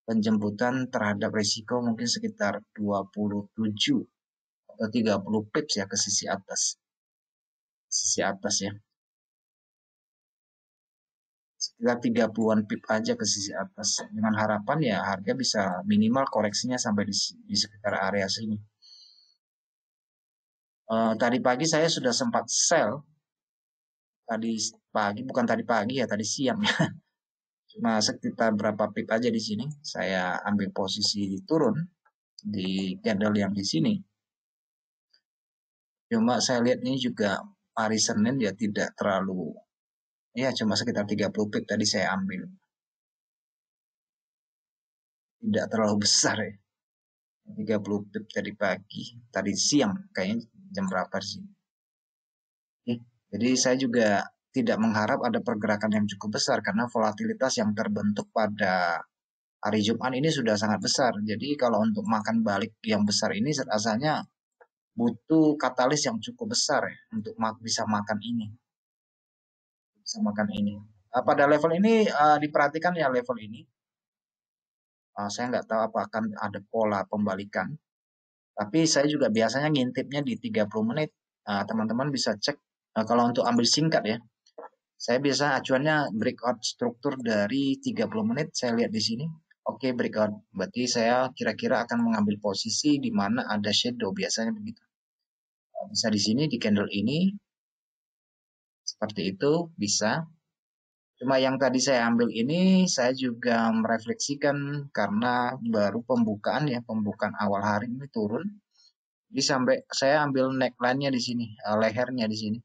penjemputan terhadap resiko mungkin sekitar 27 atau 30 pips ya ke sisi atas. Sisi atas ya. Sekitar 30-an pip aja ke sisi atas. Dengan harapan ya harga bisa minimal koreksinya sampai di sekitar area sini. Tadi pagi saya sudah sempat sell. Tadi pagi, bukan tadi pagi ya, tadi siang ya. Cuma sekitar berapa pip aja di sini. Saya ambil posisi turun di candle yang di sini. Cuma saya lihat ini juga hari Senin ya tidak terlalu, ya cuma sekitar 30 pip tadi saya ambil. Tidak terlalu besar ya. 30 pip tadi pagi, tadi siang kayaknya jam berapa di sini. Jadi saya juga tidak mengharap ada pergerakan yang cukup besar karena volatilitas yang terbentuk pada hari Jumat ini sudah sangat besar. Jadi kalau untuk makan balik yang besar ini rasanya butuh katalis yang cukup besar ya untuk bisa makan ini. Bisa makan ini. Pada level ini diperhatikan ya level ini. Saya nggak tahu apa akan ada pola pembalikan. Tapi saya juga biasanya ngintipnya di 30 menit. Teman-teman bisa cek kalau untuk ambil singkat ya. Saya biasa acuannya breakout struktur dari 30 menit. Saya lihat di sini. Oke, breakout. Berarti saya kira-kira akan mengambil posisi di mana ada shadow. Biasanya begitu. Bisa di sini di candle ini. Seperti itu bisa. Cuma yang tadi saya ambil ini saya juga merefleksikan karena baru pembukaan ya, pembukaan awal hari ini turun. Jadi sampai saya ambil neckline-nya di sini, lehernya di sini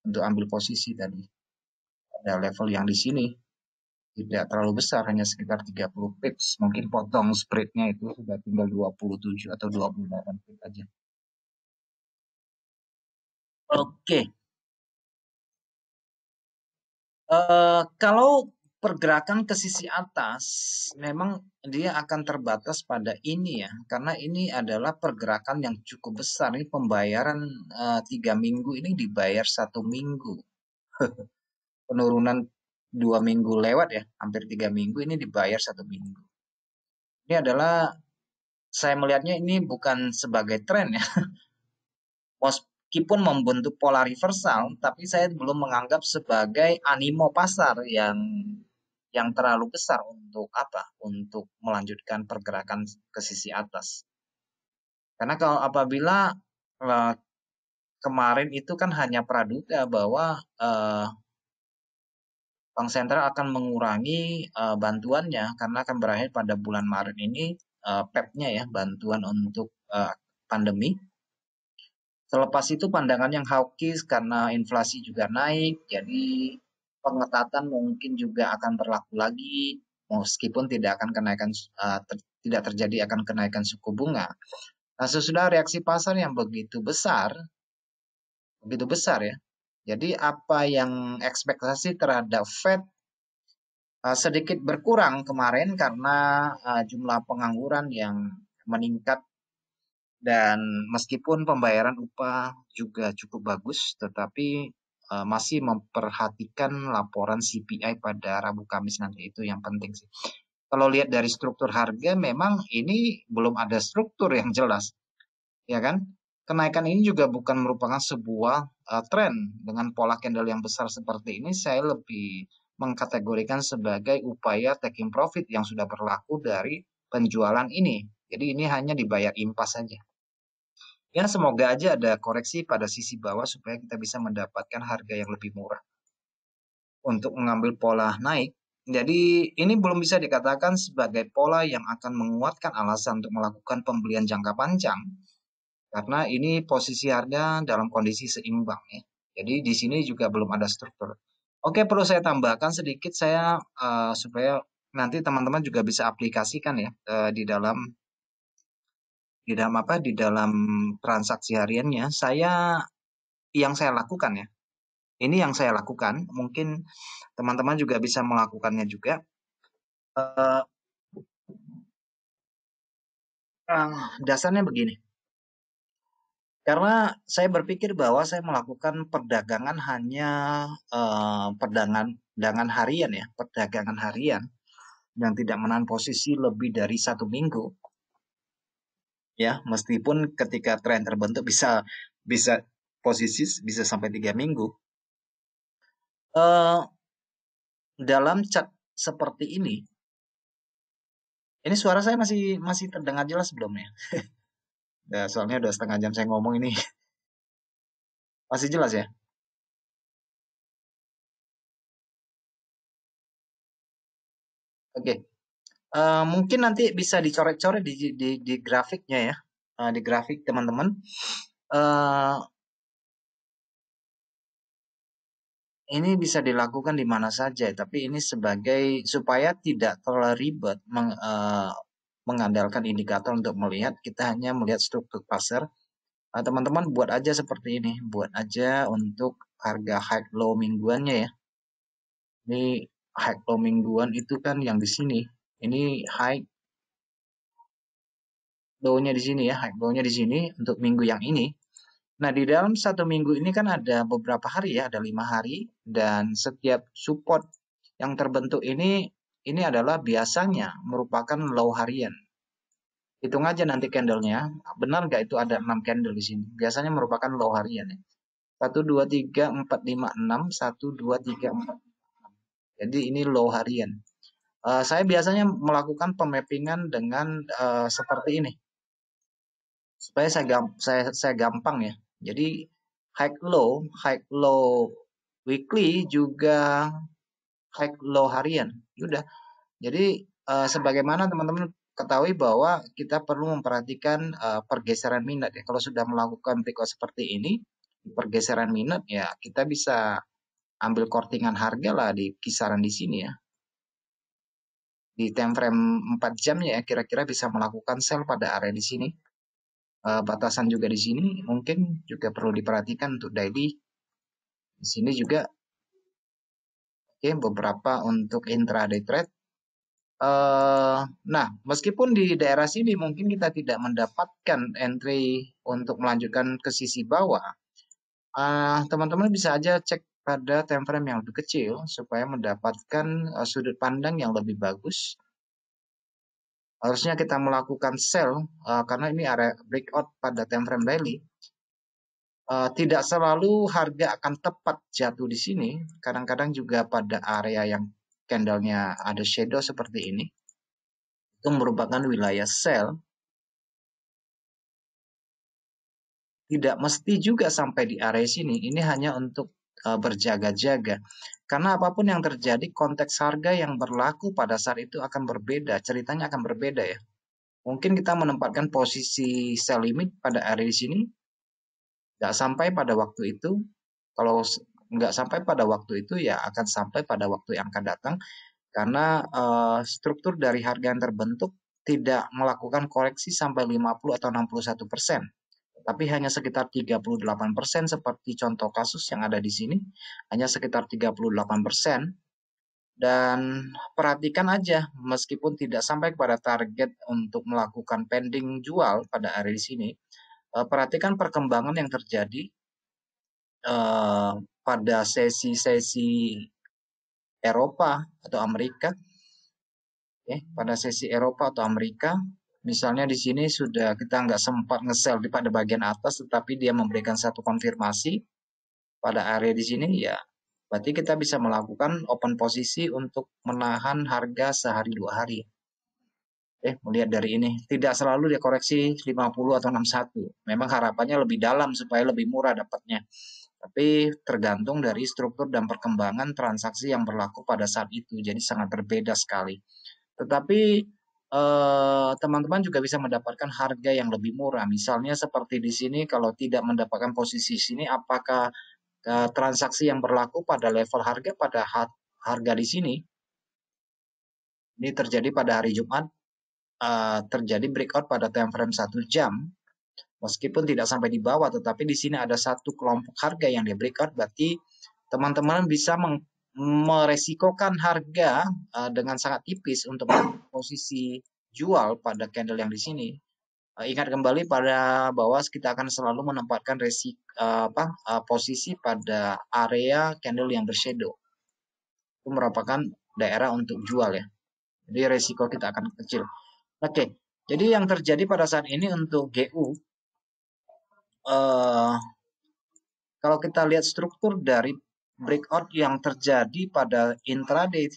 untuk ambil posisi tadi. Ada level yang di sini. tidak terlalu besar, hanya sekitar 30 pips. Mungkin potong spreadnya itu sudah tinggal 27 atau 28 pips aja. Oke, kalau pergerakan ke sisi atas, memang dia akan terbatas pada ini ya, karena ini adalah pergerakan yang cukup besar. Ini pembayaran 3 minggu ini dibayar 1 minggu, penurunan 2 minggu lewat ya, hampir 3 minggu ini dibayar 1 minggu. Ini adalah saya melihatnya ini bukan sebagai tren ya, meskipun membentuk pola reversal, tapi saya belum menganggap sebagai animo pasar yang terlalu besar untuk apa? Untuk melanjutkan pergerakan ke sisi atas. Karena kalau apabila uh, kemarin itu kan hanya praduga bahwa Bank Sentral akan mengurangi bantuannya karena akan berakhir pada bulan Maret ini PEP-nya ya, bantuan untuk pandemi. Selepas itu pandangan yang hawkish karena inflasi juga naik, jadi pengetatan mungkin juga akan berlaku lagi meskipun tidak terjadi akan kenaikan suku bunga. Nah, sesudah reaksi pasar yang begitu besar ya. Jadi apa yang ekspektasi terhadap Fed sedikit berkurang kemarin karena jumlah pengangguran yang meningkat. Dan meskipun pembayaran upah juga cukup bagus, tetapi masih memperhatikan laporan CPI pada Rabu Kamis nanti, itu yang penting sih. Kalau lihat dari struktur harga, memang ini belum ada struktur yang jelas, ya kan? Kenaikan ini juga bukan merupakan sebuah tren dengan pola candle yang besar seperti ini. Saya lebih mengkategorikan sebagai upaya taking profit yang sudah berlaku dari penjualan ini. Jadi ini hanya dibayar impas saja. Ya, semoga aja ada koreksi pada sisi bawah supaya kita bisa mendapatkan harga yang lebih murah untuk mengambil pola naik. Jadi ini belum bisa dikatakan sebagai pola yang akan menguatkan alasan untuk melakukan pembelian jangka panjang karena ini posisi harga dalam kondisi seimbang ya. Jadi di sini juga belum ada struktur. Oke, perlu saya tambahkan sedikit supaya nanti teman-teman juga bisa aplikasikan ya di dalam transaksi hariannya. Yang saya lakukan ya. Ini yang saya lakukan, mungkin teman-teman juga bisa melakukannya juga. Dasarnya begini. Karena saya berpikir bahwa saya melakukan perdagangan hanya perdagangan harian ya, perdagangan harian yang tidak menahan posisi lebih dari 1 minggu. Ya, meskipun ketika tren terbentuk bisa posisi bisa sampai 3 minggu. Dalam chart seperti ini suara saya masih terdengar jelas belum ya? Ya, soalnya udah setengah jam saya ngomong ini. Masih jelas ya? Oke. Mungkin nanti bisa dicoret-coret di grafiknya ya. Di grafik teman-teman. Ini bisa dilakukan di mana saja, tapi ini supaya tidak terlalu ribet mengandalkan indikator untuk melihat, kita hanya melihat struktur pasar. Teman-teman buat aja seperti ini, buat aja untuk harga high low mingguannya ya. Ini high low mingguan itu kan yang di sini. Ini high low-nya di sini ya, high low-nya di sini untuk minggu yang ini. Nah, di dalam 1 minggu ini kan ada beberapa hari ya, ada 5 hari, dan setiap support yang terbentuk ini adalah biasanya merupakan low harian. Hitung aja nanti candlenya, benar nggak itu ada 6 candle di sini? Biasanya merupakan low harian ya. 1, 2, 3, 4, 5, 6, 1, 2, 3, 4. Jadi ini low harian. Saya biasanya melakukan pemappingan dengan seperti ini. Supaya saya gampang ya. Jadi high low weekly juga high low harian. Udah. Jadi sebagaimana teman-teman ketahui bahwa kita perlu memperhatikan pergeseran minat ya. Kalau sudah melakukan take seperti ini, pergeseran minat ya kita bisa ambil kortingan harga lah di kisaran di sini ya. di time frame 4 jam ya, kira-kira bisa melakukan sell pada area di sini. Batasan juga di sini mungkin juga perlu diperhatikan untuk daily. Di sini juga oke, beberapa untuk intraday trade. Nah, meskipun di daerah sini mungkin kita tidak mendapatkan entry untuk melanjutkan ke sisi bawah, teman-teman bisa aja cek pada time frame yang lebih kecil supaya mendapatkan sudut pandang yang lebih bagus. Harusnya kita melakukan sell karena ini area breakout pada time frame daily. Tidak selalu harga akan tepat jatuh di sini. Kadang-kadang juga pada area yang candlenya ada shadow seperti ini, itu merupakan wilayah sell. Tidak mesti juga sampai di area sini. Ini hanya untuk berjaga-jaga. Karena apapun yang terjadi, konteks harga yang berlaku pada saat itu akan berbeda. Ceritanya akan berbeda ya. Mungkin kita menempatkan posisi sell limit pada area di sini, nggak sampai pada waktu itu. Kalau nggak sampai pada waktu itu, ya akan sampai pada waktu yang akan datang. Karena struktur dari harga yang terbentuk tidak melakukan koreksi sampai 50 atau 61%. Tapi hanya sekitar 38% seperti contoh kasus yang ada di sini, hanya sekitar 38%. Dan perhatikan aja, meskipun tidak sampai kepada target untuk melakukan pending jual pada area di sini, perhatikan perkembangan yang terjadi pada sesi-sesi Eropa atau Amerika. Pada sesi Eropa atau Amerika, misalnya di sini sudah kita nggak sempat nge-sell di pada bagian atas, tetapi dia memberikan satu konfirmasi pada area di sini, ya berarti kita bisa melakukan open posisi untuk menahan harga sehari 2 hari. Melihat dari ini, tidak selalu dia koreksi 50 atau 61. Memang harapannya lebih dalam supaya lebih murah dapatnya. Tapi tergantung dari struktur dan perkembangan transaksi yang berlaku pada saat itu. Jadi sangat berbeda sekali. Tetapi teman-teman juga bisa mendapatkan harga yang lebih murah. Misalnya seperti di sini, kalau tidak mendapatkan posisi sini, apakah transaksi yang berlaku pada level harga pada harga di sini, ini terjadi pada hari Jumat, terjadi breakout pada time frame 1 jam, meskipun tidak sampai di bawah, tetapi di sini ada satu kelompok harga yang di breakout, berarti teman-teman bisa meresikokan harga dengan sangat tipis untuk posisi jual pada candle yang di sini. Ingat kembali pada bahwa kita akan selalu menempatkan posisi pada area candle yang bershadow. Itu merupakan daerah untuk jual ya. Jadi resiko kita akan kecil. Oke, jadi yang terjadi pada saat ini untuk GU, kalau kita lihat struktur dari breakout yang terjadi pada intraday,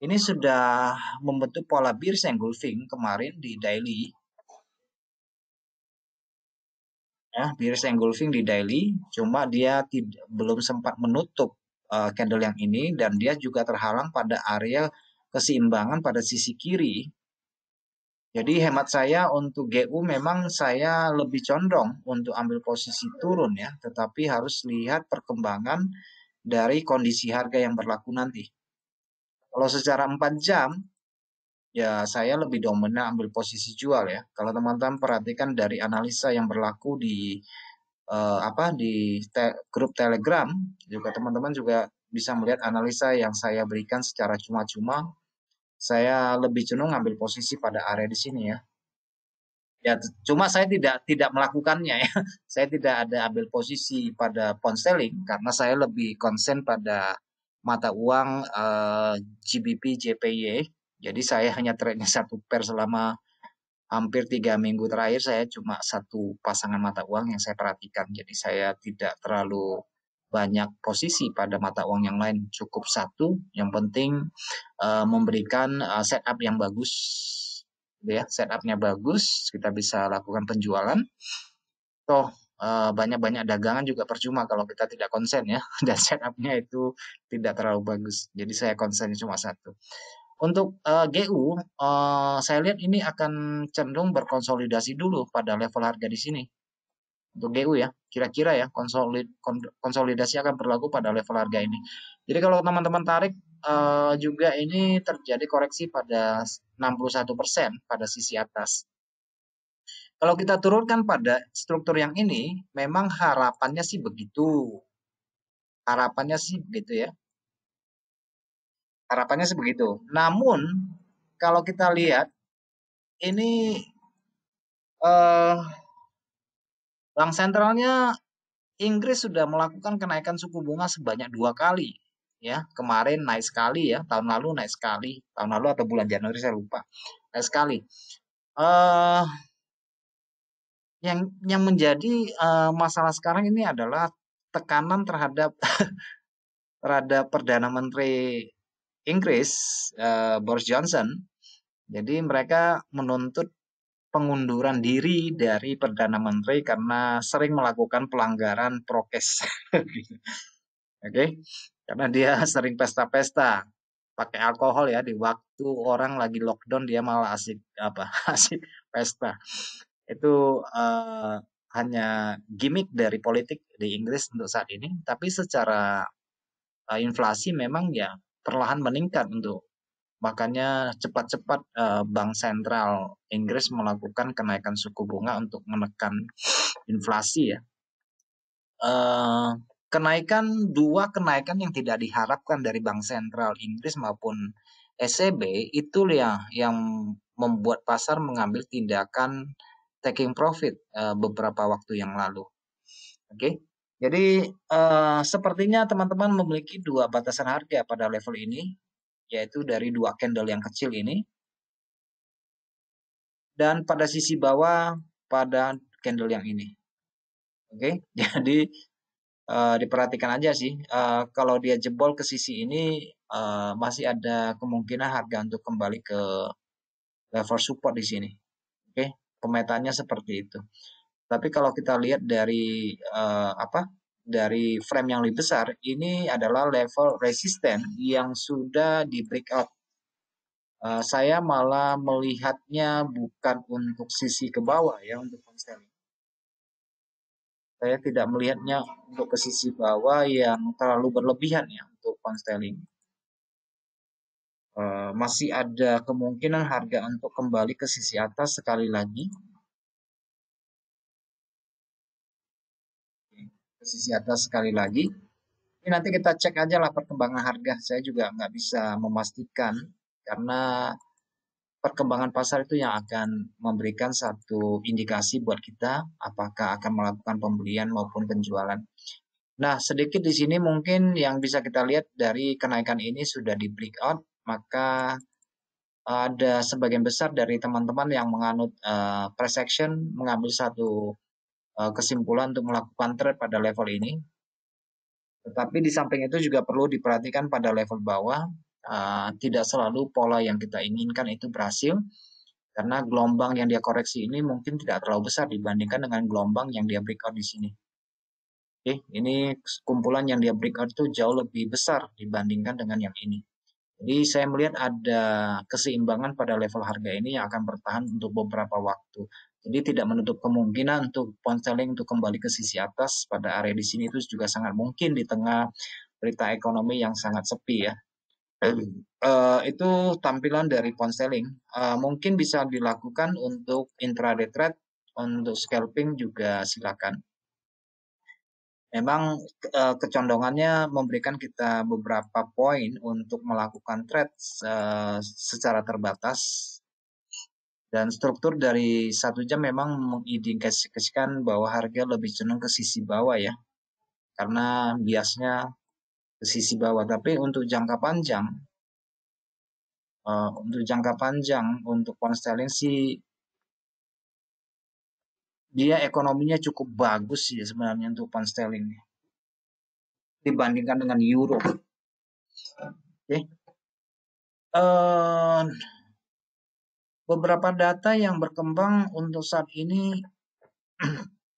ini sudah membentuk pola bearish engulfing kemarin di daily. Bearish engulfing di daily, cuma dia belum sempat menutup candle yang ini, dan dia juga terhalang pada area keseimbangan pada sisi kiri. Jadi hemat saya untuk GU memang saya lebih condong untuk ambil posisi turun ya, tetapi harus lihat perkembangan dari kondisi harga yang berlaku nanti. Kalau secara 4 jam, ya saya lebih dominan ambil posisi jual ya. Kalau teman-teman perhatikan dari analisa yang berlaku di grup Telegram, juga teman-teman juga bisa melihat analisa yang saya berikan secara cuma-cuma. Saya lebih cenderung ambil posisi pada area di sini ya. Ya, cuma saya tidak melakukannya ya. Saya tidak ada ambil posisi pada pound sterling karena saya lebih konsen pada mata uang GBP JPY. Jadi saya hanya trade-nya satu pair selama hampir 3 minggu terakhir. Saya cuma satu pasangan mata uang yang saya perhatikan. Jadi saya tidak terlalu banyak posisi pada mata uang yang lain. Cukup satu. Yang penting memberikan setup yang bagus. Ya, setupnya bagus, kita bisa lakukan penjualan. Toh banyak-banyak dagangan juga percuma kalau kita tidak konsen ya, dan setupnya itu tidak terlalu bagus. Jadi saya konsennya cuma satu. Untuk GU, saya lihat ini akan cenderung berkonsolidasi dulu pada level harga di sini. Untuk GU ya, kira-kira ya konsolidasi akan berlaku pada level harga ini. Jadi kalau teman-teman tarik juga ini terjadi koreksi pada 61% pada sisi atas. Kalau kita turunkan pada struktur yang ini, memang harapannya sih begitu. Harapannya sih begitu ya. Harapannya sih begitu. Namun kalau kita lihat ini eh, bank sentralnya Inggris sudah melakukan kenaikan suku bunga sebanyak 2 kali. Ya, kemarin naik sekali ya, tahun lalu naik sekali, tahun lalu atau bulan Januari saya lupa, naik sekali. Eh, yang menjadi masalah sekarang ini adalah tekanan terhadap Perdana Menteri Inggris, Boris Johnson. Jadi mereka menuntut pengunduran diri dari Perdana Menteri karena sering melakukan pelanggaran prokes. Oke, karena dia sering pesta-pesta pakai alkohol ya di waktu orang lagi lockdown dia malah asik apa asik pesta. Itu hanya gimmick dari politik di Inggris untuk saat ini, tapi secara inflasi memang ya perlahan meningkat untuk makanya cepat-cepat Bank Sentral Inggris melakukan kenaikan suku bunga untuk menekan inflasi ya. Dua kenaikan yang tidak diharapkan dari Bank Sentral Inggris maupun ECB itu yang membuat pasar mengambil tindakan taking profit beberapa waktu yang lalu. Oke. Jadi sepertinya teman-teman memiliki dua batasan harga pada level ini, yaitu dari dua candle yang kecil ini dan pada sisi bawah pada candle yang ini. Oke. Jadi diperhatikan aja sih. Kalau dia jebol ke sisi ini masih ada kemungkinan harga untuk kembali ke level support di sini. Oke, pemetaannya seperti itu. Tapi kalau kita lihat dari dari frame yang lebih besar, ini adalah level resisten yang sudah di breakout. Saya malah melihatnya bukan untuk sisi ke bawah ya untuk pound. Saya tidak melihatnya untuk ke sisi bawah yang terlalu berlebihan ya untuk pound sterling. Masih ada kemungkinan harga untuk kembali ke sisi atas sekali lagi. Ke sisi atas sekali lagi. Ini nanti kita cek aja lah perkembangan harga. Saya juga nggak bisa memastikan karena perkembangan pasar itu yang akan memberikan satu indikasi buat kita apakah akan melakukan pembelian maupun penjualan. Nah, sedikit di sini mungkin yang bisa kita lihat dari kenaikan ini sudah di breakout, maka ada sebagian besar dari teman-teman yang menganut price action mengambil satu kesimpulan untuk melakukan trade pada level ini. Tetapi di samping itu juga perlu diperhatikan pada level bawah, tidak selalu pola yang kita inginkan itu berhasil, karena gelombang yang dia koreksi ini mungkin tidak terlalu besar dibandingkan dengan gelombang yang dia breakout di sini. Oke, ini kumpulan yang dia breakout itu jauh lebih besar dibandingkan dengan yang ini. Jadi saya melihat ada keseimbangan pada level harga ini yang akan bertahan untuk beberapa waktu. Jadi tidak menutup kemungkinan untuk pound sterling untuk kembali ke sisi atas pada area di sini itu juga sangat mungkin di tengah berita ekonomi yang sangat sepi ya. Itu tampilan dari pound sterling. Mungkin bisa dilakukan untuk intraday trade, untuk scalping juga silakan. Memang kecondongannya memberikan kita beberapa poin untuk melakukan trade secara terbatas dan struktur dari 1 jam memang mengindikasikan bahwa harga lebih cenderung ke sisi bawah ya karena biasnya ke sisi bawah, tapi untuk jangka panjang untuk pound sterling sih dia ekonominya cukup bagus sih sebenarnya untuk pound sterling dibandingkan dengan euro. Oke. Beberapa data yang berkembang untuk saat ini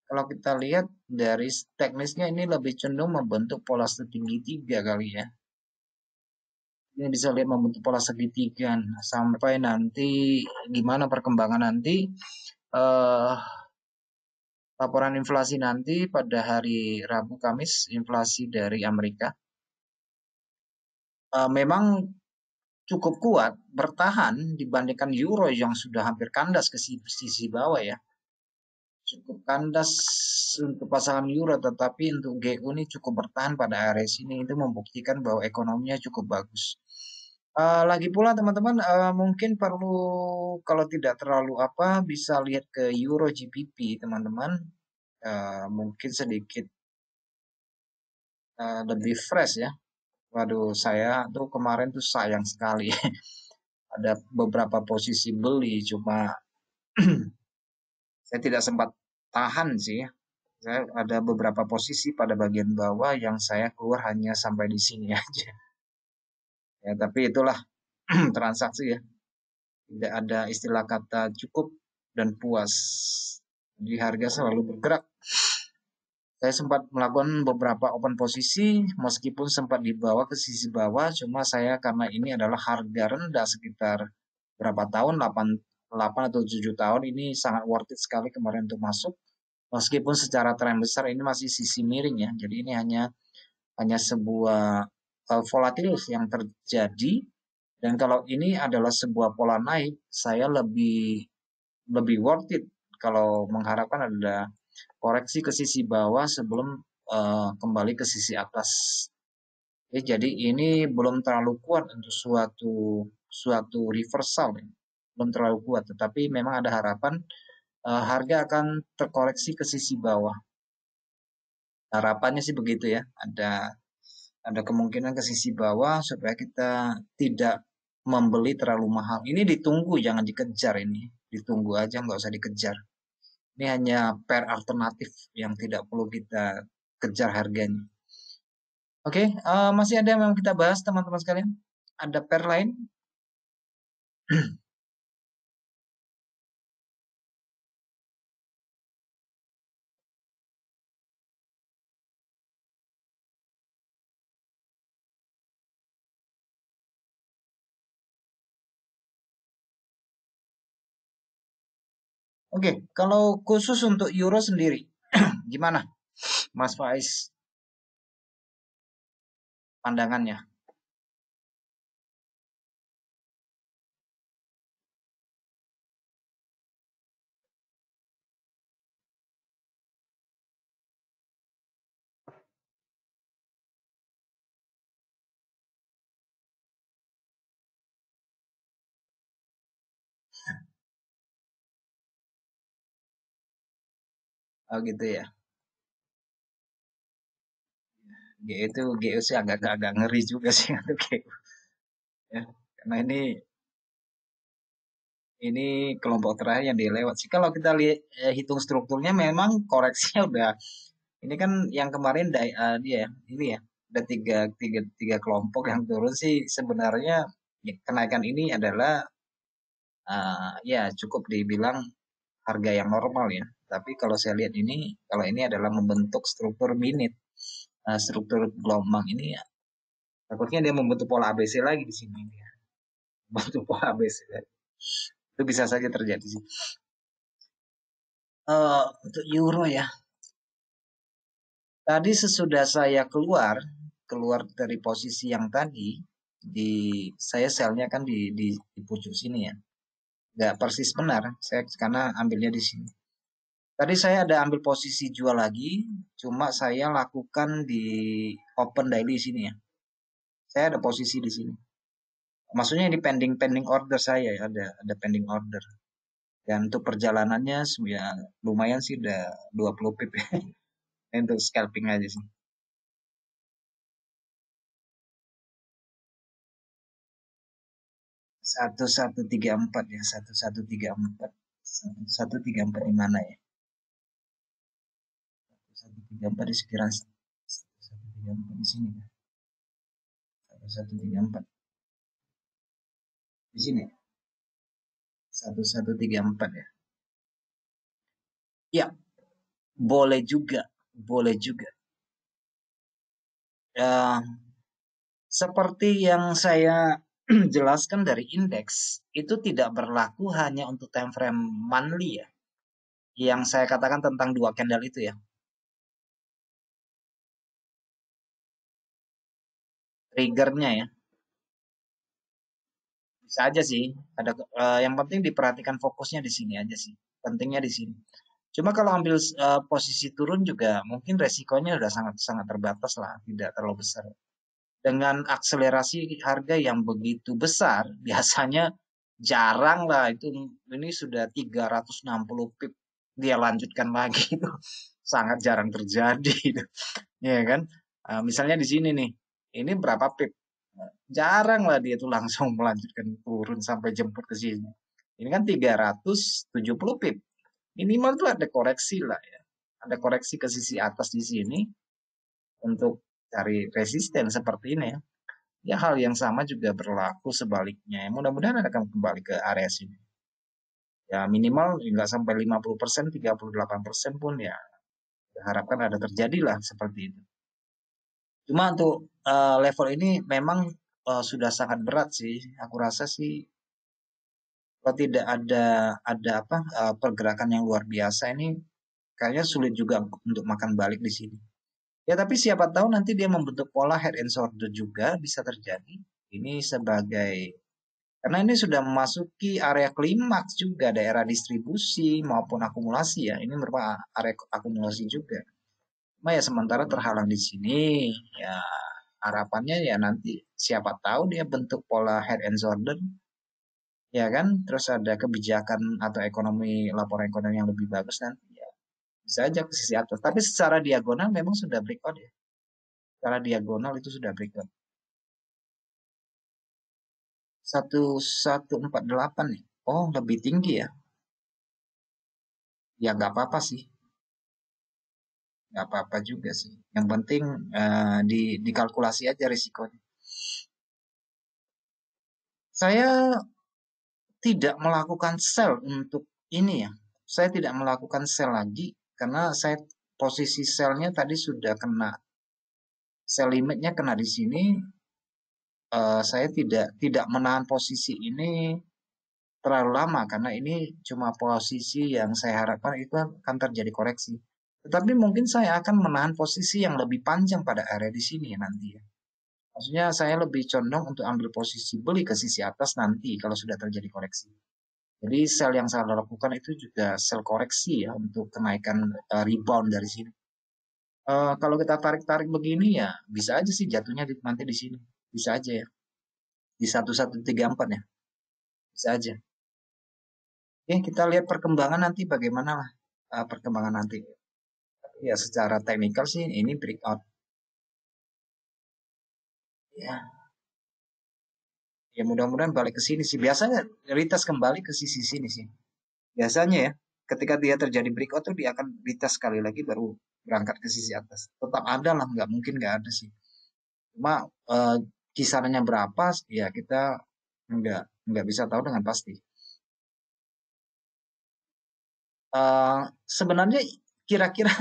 kalau kita lihat dari teknisnya ini lebih cenderung membentuk pola setinggi 3 kali ya. Ini bisa lihat membentuk pola segitiga sampai nanti gimana perkembangan nanti laporan inflasi nanti pada hari Rabu Kamis inflasi dari Amerika. memang cukup kuat bertahan dibandingkan euro yang sudah hampir kandas ke sisi bawah ya. Cukup kandas untuk pasangan euro, tetapi untuk GU ini cukup bertahan pada area sini. Itu membuktikan bahwa ekonominya cukup bagus. Lagi pula teman-teman, mungkin perlu kalau tidak terlalu bisa lihat ke Euro GBP teman-teman. Mungkin sedikit lebih fresh ya. Waduh, saya tuh kemarin tuh sayang sekali. Ada beberapa posisi beli, cuma saya tidak sempat tahan sih. Saya ada beberapa posisi pada bagian bawah yang saya keluar hanya sampai di sini aja. Ya, tapi itulah transaksi ya. Tidak ada istilah kata cukup dan puas. Jadi harga selalu bergerak. Saya sempat melakukan beberapa open posisi meskipun sempat dibawa ke sisi bawah, cuma saya karena ini adalah harga rendah sekitar berapa tahun, 8 atau 7 tahun, ini sangat worth it sekali kemarin untuk masuk. Meskipun secara tren besar ini masih sisi miring ya. Jadi ini hanya sebuah volatil yang terjadi, dan kalau ini adalah sebuah pola naik, saya lebih worth it kalau mengharapkan ada koreksi ke sisi bawah sebelum kembali ke sisi atas. Jadi ini belum terlalu kuat untuk suatu reversal, ya. Belum terlalu kuat, tetapi memang ada harapan harga akan terkoreksi ke sisi bawah. Harapannya sih begitu ya, ada kemungkinan ke sisi bawah supaya kita tidak membeli terlalu mahal. Ini ditunggu, jangan dikejar ini. Ditunggu aja, nggak usah dikejar. Ini hanya pair alternatif yang tidak perlu kita kejar harganya. Oke, masih ada yang mau kita bahas teman-teman sekalian? Ada pair lain? Oke, kalau khusus untuk euro sendiri, gimana Mas Faiz pandangannya? Oh gitu ya. GU sih agak ngeri juga sih untuk GU ya. Karena ini kelompok terakhir yang dilewat sih. Kalau kita lihat hitung strukturnya memang koreksinya udah, ini kan yang kemarin dia ini ya, ada tiga kelompok yang turun sih sebenarnya. Ya, kenaikan ini adalah ya cukup dibilang harga yang normal ya. Tapi kalau saya lihat ini, kalau ini adalah membentuk struktur minute, struktur gelombang ini ya, takutnya dia membentuk pola ABC lagi di sini ya. Membentuk pola ABC lagi. Itu bisa saja terjadi sih. Untuk euro ya, tadi sesudah saya keluar dari posisi yang tadi, saya selnya kan di pucuk sini ya, nggak persis benar, saya karena ambilnya di sini. Tadi saya ada ambil posisi jual lagi, cuma saya lakukan di open daily sini ya. Saya ada posisi di sini. Maksudnya ini pending order saya ya, ada pending order. Dan untuk perjalanannya ya lumayan sih, udah 20 pip ya. Untuk scalping aja sih. 1134 ya, 1134. 1134 di mana ya? 1134 di sekitaran 1134 di sini ya. 1134 di sini. 1134 ya. Ya, boleh juga, boleh juga. Ya, seperti yang saya jelaskan dari indeks, itu tidak berlaku hanya untuk time frame monthly ya. Yang saya katakan tentang dua candle itu ya. Triggernya ya. Bisa aja sih, yang penting diperhatikan fokusnya di sini aja sih, pentingnya di sini. Cuma kalau ambil posisi turun juga mungkin resikonya udah sangat sangat terbatas lah, tidak terlalu besar. Dengan akselerasi harga yang begitu besar, biasanya jarang lah itu, ini sudah 360 pip dia lanjutkan lagi itu sangat jarang terjadi itu. Ya kan? Misalnya di sini nih, ini berapa pip? Jarang lah dia tuh langsung melanjutkan turun sampai jemput ke sini. Ini kan 370 pip. Minimal tuh ada koreksi lah ya. Ada koreksi ke sisi atas di sini untuk cari resisten seperti ini ya. Ya hal yang sama juga berlaku sebaliknya. Mudah-mudahan akan kembali ke area sini. Ya minimal nggak sampai 50%, 38% pun ya harapkan ada terjadi lah seperti itu. Cuma untuk level ini memang sudah sangat berat sih. Aku rasa sih kalau tidak ada apa pergerakan yang luar biasa ini kayaknya sulit juga untuk makan balik di sini. Ya tapi siapa tahu nanti dia membentuk pola head and shoulder juga bisa terjadi. Ini sebagai karena ini sudah memasuki area klimaks juga daerah distribusi maupun akumulasi ya. Ini merupakan area akumulasi juga. Cuma ya sementara terhalang di sini ya harapannya ya nanti siapa tahu dia bentuk pola head and shoulder ya kan, terus ada kebijakan atau laporan ekonomi yang lebih bagus nanti ya bisa aja ke sisi atas. Tapi secara diagonal memang sudah breakout ya. Secara diagonal itu sudah breakout. 1148 nih. Oh, lebih tinggi ya. Ya nggak apa-apa sih. Nggak apa-apa juga sih. Yang penting dikalkulasi aja risikonya. Saya tidak melakukan sell untuk ini ya. Saya tidak melakukan sell lagi karena saya posisi sellnya tadi sudah kena sell limitnya kena di sini. Saya tidak menahan posisi ini terlalu lama karena ini cuma posisi yang saya harapkan itu akan terjadi koreksi. Tetapi mungkin saya akan menahan posisi yang lebih panjang pada area di sini nanti ya. Maksudnya saya lebih condong untuk ambil posisi beli ke sisi atas nanti kalau sudah terjadi koreksi. Jadi sell yang saya lakukan itu juga sell koreksi ya untuk kenaikan rebound dari sini. Kalau kita tarik-tarik begini ya bisa aja sih jatuhnya nanti di sini. Bisa aja ya. Di 1134 ya. Bisa aja. Oke, kita lihat perkembangan nanti bagaimana lah perkembangan nanti. Ya secara teknikal sih ini breakout. Ya, ya mudah-mudahan balik ke sini sih. Biasanya retest kembali ke sisi sini sih. Biasanya ya, ketika dia terjadi breakout tuh dia akan retest sekali lagi baru berangkat ke sisi atas. Tetap ada lah, nggak mungkin nggak ada sih. Cuma kisarannya berapa ya kita nggak bisa tahu dengan pasti. Sebenarnya kira-kira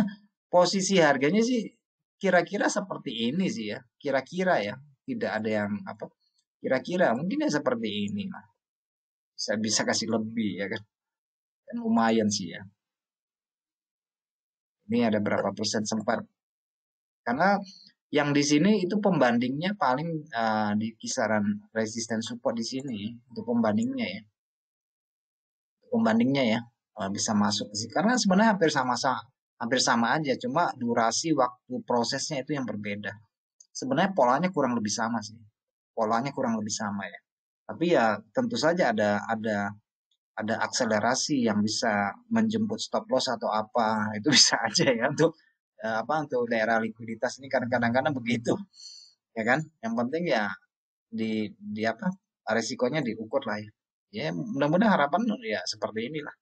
posisi harganya sih kira-kira seperti ini sih ya. Kira-kira ya, tidak ada yang apa. Kira-kira mungkin ya seperti ini lah. Saya bisa kasih lebih ya kan. Dan lumayan sih ya. Ini ada berapa persen sempat. Karena yang di sini itu pembandingnya paling di kisaran resisten support di sini untuk pembandingnya ya. Pembandingnya ya bisa masuk sih. Karena sebenarnya hampir sama aja, cuma durasi waktu prosesnya itu yang berbeda. Sebenarnya polanya kurang lebih sama sih. Polanya kurang lebih sama ya. Tapi ya tentu saja ada akselerasi yang bisa menjemput stop loss atau apa. Itu bisa aja ya untuk apa untuk daerah likuiditas ini kadang-kadang begitu. Ya kan? Yang penting ya di apa? Resikonya diukur lah ya. Ya mudah-mudahan harapan ya seperti inilah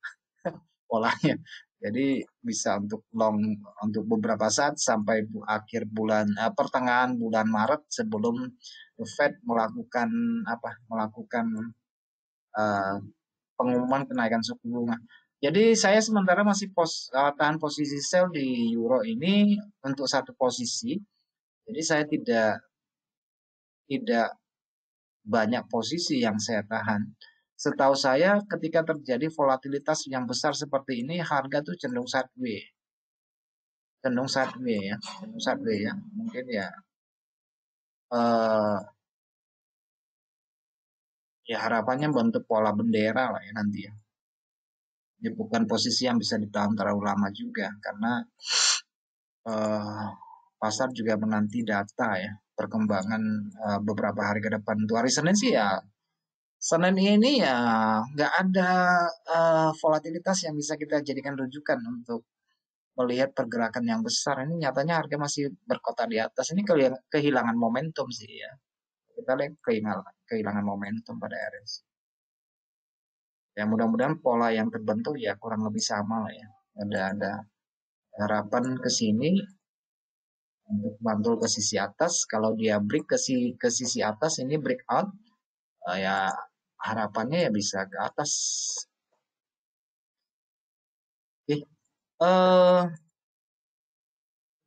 polanya. Jadi bisa untuk long untuk beberapa saat sampai akhir bulan pertengahan bulan Maret sebelum Fed melakukan apa? Melakukan eh, pengumuman kenaikan suku bunga. Jadi saya sementara masih tahan posisi sell di euro ini untuk satu posisi. Jadi saya tidak banyak posisi yang saya tahan. Setahu saya ketika terjadi volatilitas yang besar seperti ini harga tuh cenderung sideways. Cenderung sideways ya. Cenderung sideways ya. Mungkin ya eh Ya harapannya bentuk pola bendera lah ya nanti ya. Ini bukan posisi yang bisa ditahan terlalu lama juga karena pasar juga menanti data ya perkembangan beberapa hari ke depan. Untuk hari Senin sih ya Senin ini ya nggak ada volatilitas yang bisa kita jadikan rujukan untuk melihat pergerakan yang besar. Ini nyatanya harga masih berkotak di atas. Ini kehilangan momentum sih ya. Kita lihat kehilangan momentum pada RS. Ya mudah-mudahan pola yang terbentuk ya kurang lebih sama lah ya. Ada harapan ke sini untuk mantul ke sisi atas. Kalau dia break ke sisi atas ini breakout, ya harapannya ya bisa ke atas. Oke,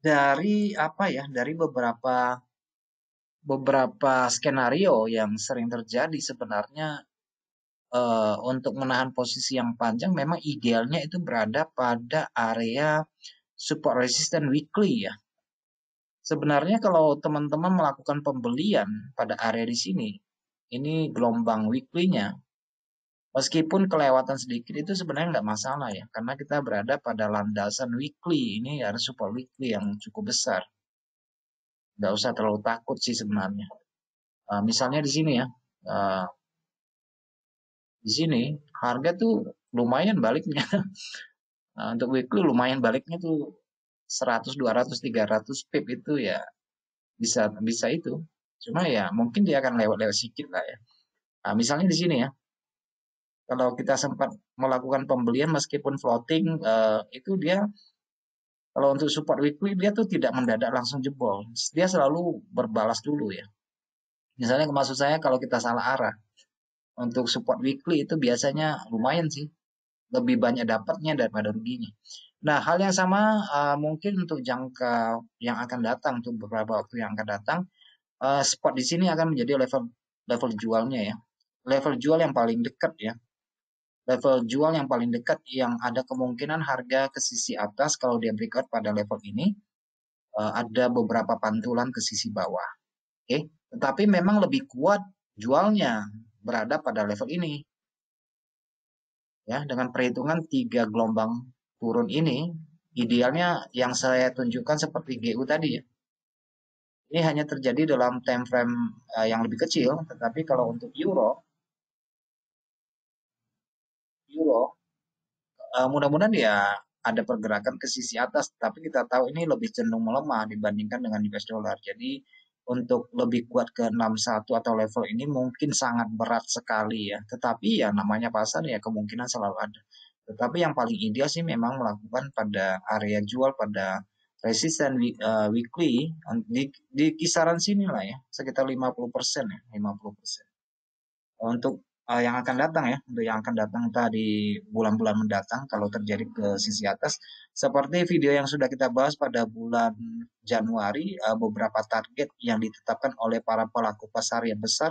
dari apa ya? Dari beberapa skenario yang sering terjadi sebenarnya untuk menahan posisi yang panjang memang idealnya itu berada pada area support resistance weekly ya. Sebenarnya kalau teman-teman melakukan pembelian pada area di sini, ini gelombang weekly-nya, meskipun kelewatan sedikit itu sebenarnya nggak masalah ya, karena kita berada pada landasan weekly, ini ada support weekly yang cukup besar. Nggak usah terlalu takut sih sebenarnya. Misalnya di sini ya, uh, di sini harga tuh lumayan baliknya. Untuk weekly lumayan baliknya tuh 100, 200, 300 pip itu ya bisa bisa itu. Cuma ya mungkin dia akan lewat-lewat sedikit lah ya. Nah, misalnya di sini ya, kalau kita sempat melakukan pembelian meskipun floating, itu dia kalau untuk support weekly dia tuh tidak mendadak langsung jebol. Dia selalu berbalas dulu ya. Misalnya maksud saya kalau kita salah arah untuk support weekly itu biasanya lumayan sih, lebih banyak dapatnya daripada ruginya. Nah, hal yang sama mungkin untuk jangka yang akan datang, untuk beberapa waktu yang akan datang, spot di sini akan menjadi level level jualnya ya. Level jual yang paling dekat ya. Level jual yang paling dekat yang ada kemungkinan harga ke sisi atas kalau dia breakout pada level ini ada beberapa pantulan ke sisi bawah. Oke, tetapi memang lebih kuat jualnya berada pada level ini ya dengan perhitungan 3 gelombang turun ini idealnya yang saya tunjukkan seperti GU tadi ya. Ini hanya terjadi dalam time frame yang lebih kecil, tetapi kalau untuk euro mudah-mudahan ya ada pergerakan ke sisi atas, tapi kita tahu ini lebih cenderung melemah dibandingkan dengan US dollar. Jadi untuk lebih kuat ke 61 atau level ini mungkin sangat berat sekali ya. Tetapi ya namanya pasar ya kemungkinan selalu ada. Tetapi yang paling ideal sih memang melakukan pada area jual pada resisten weekly di kisaran sini lah ya, sekitar 50% ya, 50%. Untuk yang akan datang ya, untuk yang akan datang tadi bulan-bulan mendatang kalau terjadi ke sisi atas, seperti video yang sudah kita bahas pada bulan Januari, beberapa target yang ditetapkan oleh para pelaku pasar yang besar,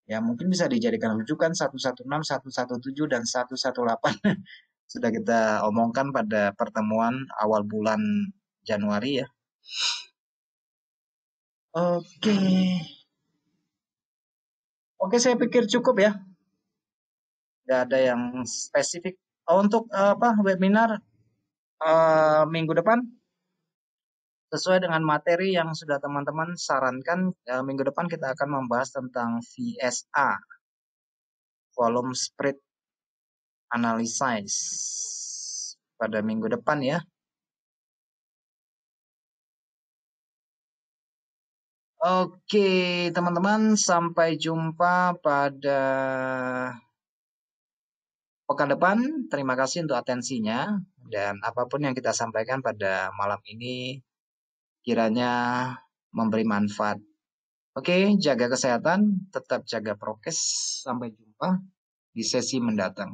ya mungkin bisa dijadikan rujukan 116, 117, dan 118 sudah kita omongkan pada pertemuan awal bulan Januari ya. Oke, oke saya pikir cukup ya. Tidak ada yang spesifik. Untuk apa webinar minggu depan sesuai dengan materi yang sudah teman-teman sarankan, minggu depan kita akan membahas tentang VSA, volume spread analysis pada minggu depan ya. Oke, teman-teman, sampai jumpa pada pekan depan. Terima kasih untuk atensinya dan apapun yang kita sampaikan pada malam ini kiranya memberi manfaat. Oke, jaga kesehatan, tetap jaga prokes. Sampai jumpa di sesi mendatang.